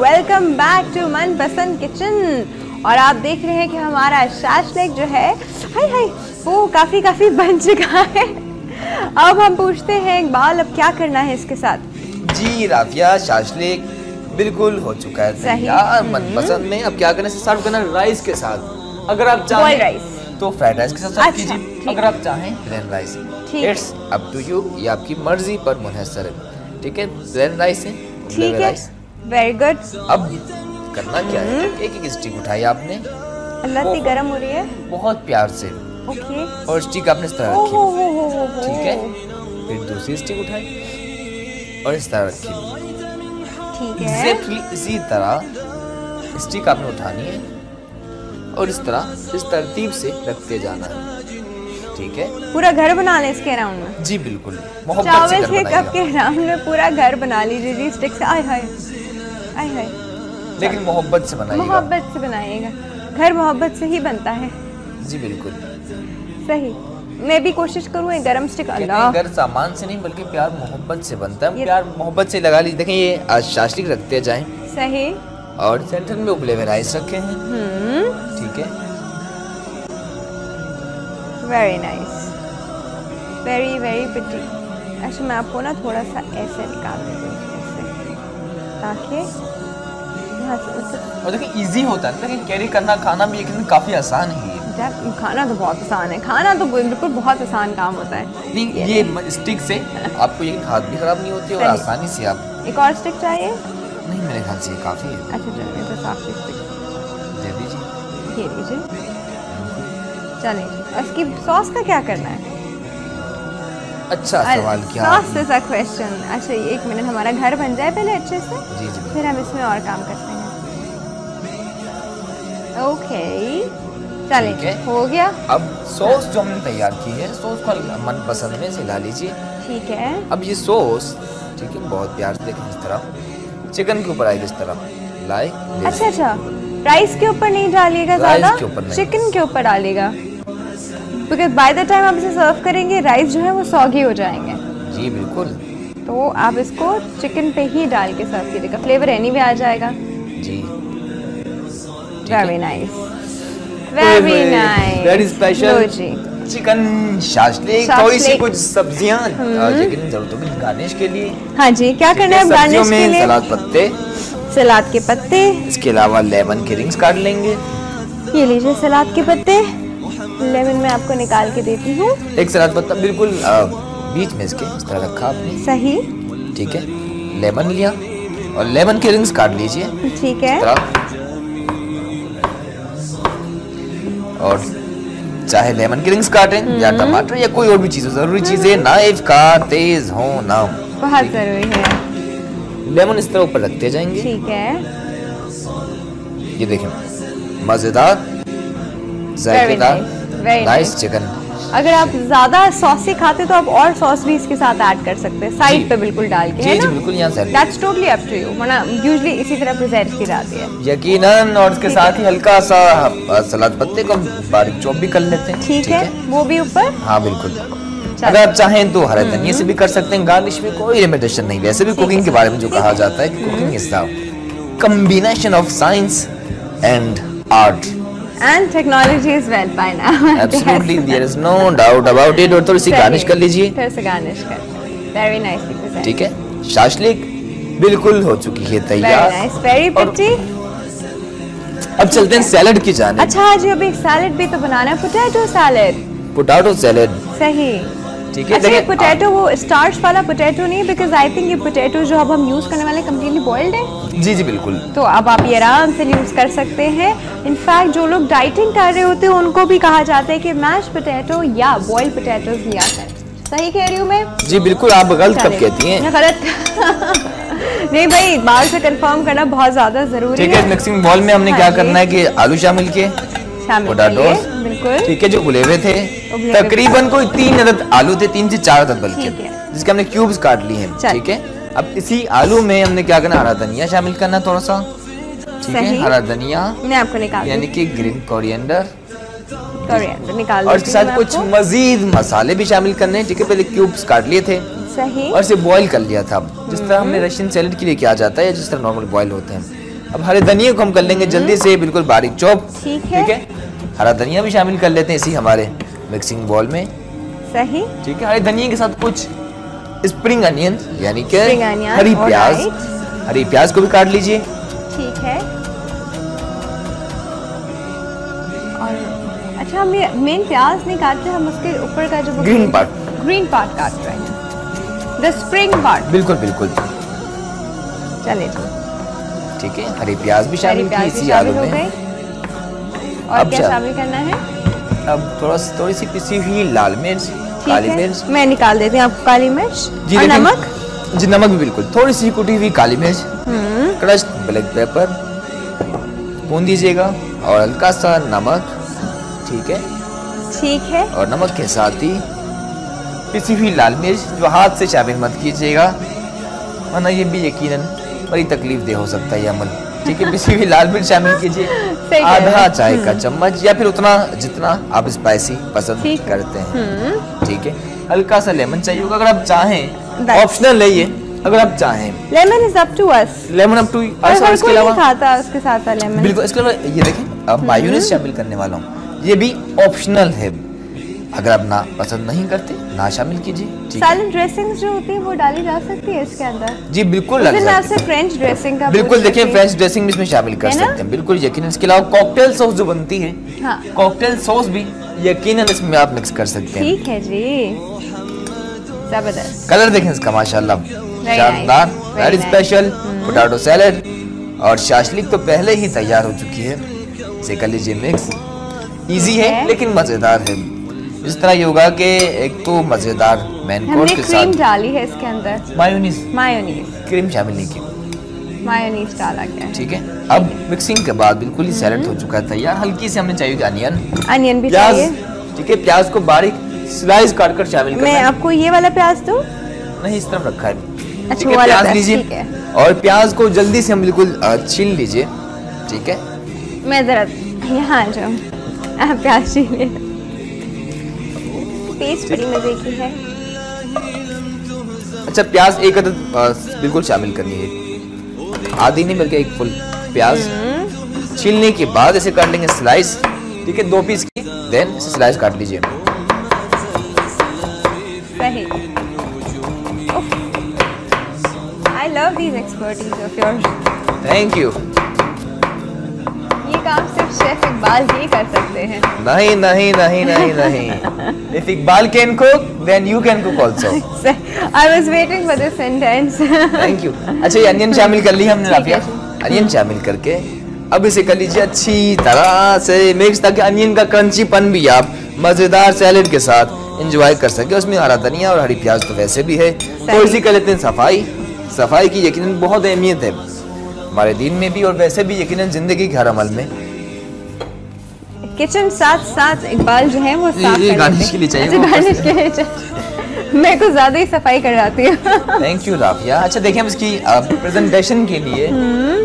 Welcome back to मनपसंद किचन। और आप देख रहे हैं कि हमारा शाशलिक जो है हाय हाय वो काफ़ी बन चुका है। अब हम पूछते हैं इकबाल, अब क्या करना है इसके साथ? जी राफिया, शाशलिक बिल्कुल हो चुका है तैयार मनपसंद में। अब क्या करना है, सर्व करना राइस के साथ। अगर आप चाहें तो फ्राइड राइस के साथ सर्व कीजिए, अगर आप चाहें plain rice, it's up to you, ये आपकी मर्जी पर मुनहसर है। ठीक है, प्लेन राइस है, ठीक है, वेरी गुड। अब करना क्या है, एक स्टिक उठाई आपने, अल्लाह गरम हो रही है, बहुत प्यार से, ओके, और स्टिक आपने इस तरह रखी, ठीक है। फिर दूसरी स्टिक उठाई और इस तरह रखी, ठीक है। एग्जैक्टली इसी तरह स्टिक आपने उठानी है और इस तरह इस तरतीब से रखते जाना है, ठीक है। पूरा घर बना ले इसके अराउंड में? जी बिल्कुल, मोहब्बत से चावल के कप के अराउंड में पूरा घर बना लीजिए जी स्टिक से। आय हाय आय हाय, लेकिन मोहब्बत से बनाइएगा। मोहब्बत से बनाइएगा, घर मोहब्बत से ही बनता है। जी बिल्कुल सही। मैं भी कोशिश करूँ गरम स्टिक। अल्लाह, घर सामान से नहीं बल्कि प्यार मोहब्बत से बनता है। प्यार मोहब्बत से लगा लीजिए। देखिए ये आज शाशलिक रखते जाएं। सही। और सेंटर में उबले हुए राइस रखे हैं। ठीक है, very nice, very very pretty. अच्छा मैं आपको ना थोड़ा सा ऐसे निकाल देती हूँ ताकि यहाँ से। और देखिए इजी होता है, लेकिन कैरी करना खाना भी लेकिन काफ़ी आसान है। खाना तो बहुत आसान है, खाना तो बिल्कुल बहुत आसान काम होता है। नहीं ये स्टिक से आपको ये हाथ भी खराब नहीं होती और आसानी से आप। एक और स्टिक चाहिए? नहीं मेरे ख्याल से काफ़ी है। अच्छा चलिए तो साफ स्टिक दे दीजिए। ये लीजिए। चलिए इसकी सॉस का क्या करना है? अच्छा सवाल किया। Sauce is a question. अच्छा एक मिनट, हमारा घर बन जाए पहले अच्छे से। जी जी। फिर हम इसमें और काम करते हैं। ओके चलिए हो गया। अब सॉस जो हमने तैयार की है, सॉस को मन पसंद में से ला लीजिए। ठीक है। अब ये सॉस ठीक है बहुत प्यार से देखें इस तरह चिकन के ऊपर आएगा, इस तरह लाइक। अच्छा अच्छा, राइस के ऊपर नहीं डालिएगा ज़्यादा, चिकन के ऊपर डालिएगा, क्योंकि बाय द टाइम आप इसे सर्व करेंगे राइस जो है वो सॉगी हो जाएंगे। जी बिल्कुल। तो आप इसको चिकन पे ही डाल के सर्व कीजिएगा, फ्लेवर एनी भी आ जाएगा। जी very nice, very nice, very special chicken shashlik. थोड़ी सी कुछ सब्जियां चिकन जरूरत होगी गार्निश के लिए। हाँ जी, क्या करना है गार्निश के लिए? सलाद पत्ते, सलाद के पत्ते, इसके अलावा लेमन के रिंग्स काट लेंगे। ये लीजिए सलाद के पत्ते, लेमन मैं आपको निकाल के देती हूँ। एक सलाद पत्ता बिल्कुल बीच में इसके इस तरह रखा आपने। सही। ठीक है, लेमन लिया और लेमन के रिंग्स काट लीजिए। ठीक है। और चाहे लेमन के रिंग्स काटें या टमाटर या कोई और भी चीज़, जरूरी चीज़ें नाइफ का तेज हो ना, बहुत जरूरी है। लेमन इस तरह ऊपर रखते जाएंगे। ठीक है। ये देखें मजेदार जायकेदार नाइस चिकन। अगर आप ज्यादा सॉसी खाते तो आप और सॉस भी इसके साथ ऐड कर सकते हैं साइड पे बिल्कुल डाल के। जी जी बिल्कुल, यहाँ से that's totally up to you, वरना यूजुअली इसी तरह प्रेजेंट की जाती है यकीनन। और इसके साथ ही हल्का सा सलाद पत्ते को बारीक चॉप भी कर लेते हैं। ठीक है, वो भी ऊपर। हाँ बिल्कुल। अगर आप चाहें तो हरे धनिया से भी कर सकते हैं। गार्निश में कोई लिमिटेशन नहीं। वैसे भी कुकिंग के बारे में जो कहा जाता है कि cooking is the combination of science and art and technology as well by now. Absolutely, there is no doubt about it. और थोड़ी सी गार्निश कर लीजिए। थोड़ी सी गार्निश कर, very nicely presented। ठीक है, शाशलिक बिल्कुल हो चुकी है तैयार। Very nice, very pretty। अब चलते हैं सैलेड की जाने। अच्छा आज अभी सैलेड भी तो बनाना है, पोटैटो सैलेड। पोटैटो सैलेड सही। ठीक है। अच्छा ये पोटैटो वो स्टार्च वाला पोटैटो नहीं, बिकॉज आई थिंक ये पोटैटो जो अब हम यूज करने वाले कम्प्लीटली बॉइल्ड है। जी जी बिल्कुल। तो अब आप ये आराम से यूज कर सकते हैं। इनफैक्ट जो लोग डाइटिंग कर रहे होते हैं उनको भी कहा जाता है कि मैश पोटैटो या बॉइल्ड पोटैटोज लिया करें। सही कह रही हूँ मैं? जी बिल्कुल, आप गलत कब कहती हैं? गलत नहीं भाई, बाहर से कंफर्म करना बहुत ज्यादा जरूरी है। ठीक है, मिक्सिंग बॉल में हमने क्या करना है कि आलू शामिल किए, पोटैटोस, बिल्कुल ठीक है, जो उबले हुए थे तकरीबन कोई 3 अदद आलू थे, 3 से 4 अदद बल्कि, जिसके हमने क्यूब्स काट लिए हैं। ठीक है, अब इसी आलू में हमने क्या करना, हरा धनिया शामिल करना थोड़ा सा। ठीक है, हरा धनिया मैं आपको निकाल यानी कि ग्रीन कोरिएंडर निकाल, और इसके साथ कुछ मजीद मसाले भी शामिल करने हैं। ठीक है, पहले क्यूब्स काट लिए थे सही, और इसे बॉईल कर लिया था, जिस तरह हमने रशियन सैलेड के लिए किया जाता है, जिस तरह नॉर्मल बॉईल होते हैं। अब हरे धनिया को हम कर लेंगे जल्दी से बिल्कुल बारीक चॉप। ठीक है, हरा धनिया भी शामिल कर लेते हैं इसी हमारे मिक्सिंग बॉल में। सही, ठीक है, हरे धनिया के साथ कुछ स्प्रिंग अनियन यानी कि हरी प्याज को भी काट लीजिए। ठीक है, और अच्छा हम ये मेन प्याज नहीं काटते, हम उसके ऊपर का जो ग्रीन पार्ट काट रहे हैं, द स्प्रिंग पार्ट। बिल्कुल बिल्कुल, चलिए ठीक है, हरी प्याज भी शामिल की इसी आलू में। और क्या शामिल करना है? अब थोड़ी सी पिसी हुई लाल मिर्च, काली मिर्च मैं निकाल देती हूँ आपको, काली मिर्च और नमक। जी नमक भी बिल्कुल, थोड़ी सी कुटी हुई काली मिर्च, क्रश्ड ब्लैक पेपर भून दीजिएगा और हल्का सा नमक। ठीक है, ठीक है, और नमक के साथ ही पिसी हुई लाल मिर्च, जो हाथ से शामिल मत कीजिएगा वरना ये भी यकीनन बड़ी तकलीफ दे हो सकता है ये अमल। ठीक है, पिसी हुई लाल मिर्च शामिल कीजिए, आधा चाय का चम्मच या फिर उतना जितना आप स्पाइसी पसंद करते हैं। ठीक है, हल्का सा लेमन चाहिए होगा, अगर आप चाहें ऑप्शनल है ये, अगर आप चाहें lemon is up to us, lemon up to us. और इसके अलावा खाता उसके साथ लेमन, बिल्कुल। इसके अलावा ये देखें, अब मायोनीज शामिल करने वाला हूँ, ये भी ऑप्शनल है, अगर आप ना पसंद नहीं करते ना शामिल कीजिए। सैलेड ड्रेसिंग्स जो होती है वो डाली जा सकती है इसके अंदर? जी बिल्कुल डाल सकते हैं। फ्रेंच ड्रेसिंग का बिल्कुल, देखिए फ्रेंच ड्रेसिंग भी इसमें शामिल कर सकते हैं, बिल्कुल यकीनन। इसके अलावा कॉकटेल सॉस जो बनती है, कॉकटेल सॉस भी यकीनन इसमें आप मिक्स कर सकते हैं। ठीक है जी, जबरदस्त। कलर देखें इसका माशाल्लाह, शानदार, वेरी स्पेशल। पोटैटो सैलेड और शाशलिक तो पहले ही तैयार हो चुकी है, इसे कर लीजिए मिक्स। इजी है लेकिन मजेदार है। इस तरह ये होगा कि एक तो मजेदार मेन कोर्स के साथ क्रीम डाली है इसके अंदर, मायोनीज क्रीम शामिल नहीं की, मायोनीज डाला गया। ठीक है, अब मिक्सिंग के बाद बिल्कुल ही सैलेड हो चुका है तैयार। हल्की से हमें चाहिए अनियन भी चाहिए। ठीक है, प्याज को बारीक स्लाइस काटकर शामिल करना है। मैं आपको ये वाला प्याज दूं? नहीं, इस तरफ रखा है। अच्छा, वाला प्याज लीजिए और प्याज को जल्दी से हम बिल्कुल छील लीजिए। ठीक है, मैं जरा यहाँ आ जाऊँ, प्याज छीलिए, पेस्ट बड़ी मजे की है। अच्छा, प्याज एक अदद बिल्कुल शामिल करनी है, आधी नहीं बल्कि एक फुल प्याज। छीलने के बाद इसे काट लेंगे स्लाइस। ठीक है, 2 पीस की, देन इसे स्लाइस काट लीजिए। सही। I love these expertise of yours. Thank you. ये काम सिर्फ शेफ इकबाल ही कर सकते हैं। नहीं नहीं नहीं नहीं नहीं। If Iqbal can cook, then you can cook also. I was waiting for this sentence. Thank you. अच्छा, ये अनियन शामिल कर ली हमने राफिया। अनियन शामिल करके अब इसे कर लीजिए अच्छी तरह से मिक्स, ताकि अनियन का क्रंचीपन भी आप मजेदार सैलेड के साथ एंजॉय कर सके। उसमें हरा धनिया और हरी प्याज तो वैसे भी है। तो इसी कर लेते हैं सफाई। सफाई की यकीनन बहुत अहमियत है हमारे दीन में भी और वैसे भी यकीनन जिंदगी के हर अमल में। किचन साथ साथ इकबाल जो है वो साफ कर गार्निश के लिए चाहिए। अच्छा, गार्निश के लिए चाहिए। मैं कुछ ज्यादा ही सफाई कर जाती हूँ। Thank you Rafia. अच्छा, देखिए हम इसकी प्रेजेंटेशन के लिए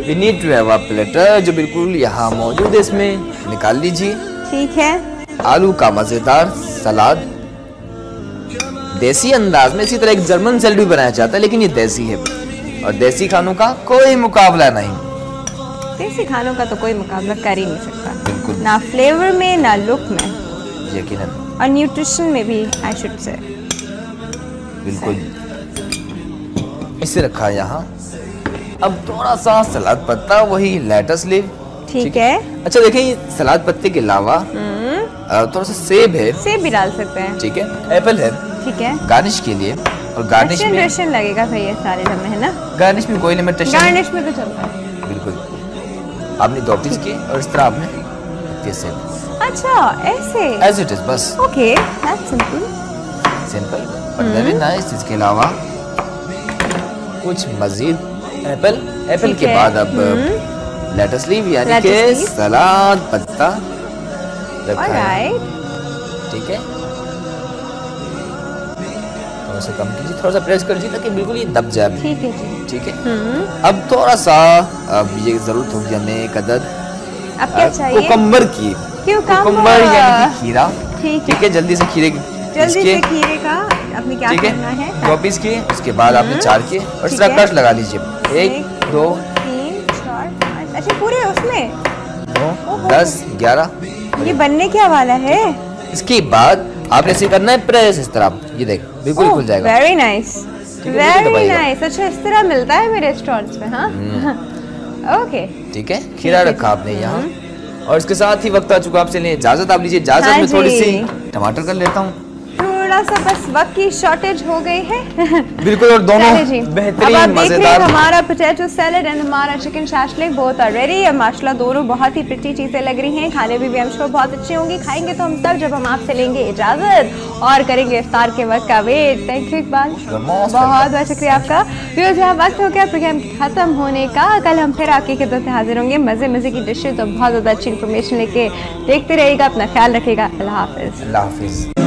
we need to have a platter, जो बिल्कुल यहाँ मौजूद है, इसमें निकाल लीजिए। ठीक है, आलू का मजेदार सलाद देसी अंदाज में। इसी तरह एक जर्मन सैलेड भी बनाया जाता है, लेकिन ये देसी है और देसी खानों का कोई मुकाबला नहीं। देसी खानों का तो कोई मुकाबला कर ही नहीं सकता, बिल्कुल, ना फ्लेवर में ना लुक में, यकीनन, और न्यूट्रिशन में भी आई शुड से। बिल्कुल, इसे रखा यहाँ। अब थोड़ा सा सलाद पत्ता, वही लेटस लीव। ठीक है। अच्छा, देखिए ये सलाद पत्ते के अलावा थोड़ा सा सेब है, सेब भी डाल सकते हैं। ठीक है, एप्पल है, ठीक है, गार्निश के लिए। और गार्निश में लगेगा भैया सारे में, है ना? गार्निश में कोई लिमिटेशन, गार्निश में तो चलता है। बिल्कुल, आपने 2 पीस किए और इस तरह आपने सेब। अच्छा, ऐसे एज इट इज, बस। Okay, that's simple simple but very nice. इसके अलावा कुछ मजीद एप्पल के बाद अब लेटस लीव यानी कि सलाद पत्ता रखा है। ठीक है, थोड़ा सा कम कीजिए, थोड़ा सा प्रेस कर दीजिए ताकि बिल्कुल ये दब जाए। ठीक है जी, ठीक है। अब थोड़ा सा अब ये जरूरत होगी हमें एक अदद अब क्या चाहिए? कुकम्बर की, कुकम्बर यानी कि खीरा। ठीक है, जल्दी से खीरे का आपने क्या करना है? 2 पीस किए, उसके बाद आपने 4 किए और इस तरह कट लगा लीजिए। 1 2 3 4 5। अच्छा, पूरे उसमें 9 10 11। ये बनने क्या वाला है? इसके बाद आपने इसे करना है प्रेस, इस तरह। ये देख बिल्कुल खुल जाएगा। Very nice, very nice. अच्छा, इस तरह मिलता है मेरे रेस्टोरेंट्स में? हाँ, ओके, ठीक है। खीरा रखा आपने यहाँ और इसके साथ ही वक्त आ चुका आपसे लें इजाजत। आप लीजिए इजाजत। में थोड़ी सी टमाटर कर लेता हूँ, थोड़ा सा बस वक्त की शॉर्टेज हो गई है। बिल्कुल, और दोनों बेहतरीन मजेदार। हमारा पोटैटो सैलेड एंड हमारा चिकन शाशलिक बहुत रेडी है माशाल्लाह। दोनों बहुत ही प्रिटी चीजें लग रही हैं, खाने में भी हम श्योर बहुत अच्छी होंगी। खाएंगे तो हम तब जब हम आपसे लेंगे इजाजत और करेंगे इफ्तार के वक्त का वेट। थैंक यू इकबाल, बहुत बहुत शुक्रिया आपका। यहाँ वक्त हो गया प्रोग्राम खत्म होने का। कल हम फिर आपकी खिदमत में हाजिर होंगे मजे मजे की डिशेज और बहुत ज्यादा अच्छी इन्फॉर्मेशन लेके। देखते रहिएगा, अपना ख्याल रखिएगा। अल्लाह हाफिज। अल्लाह हाफिज।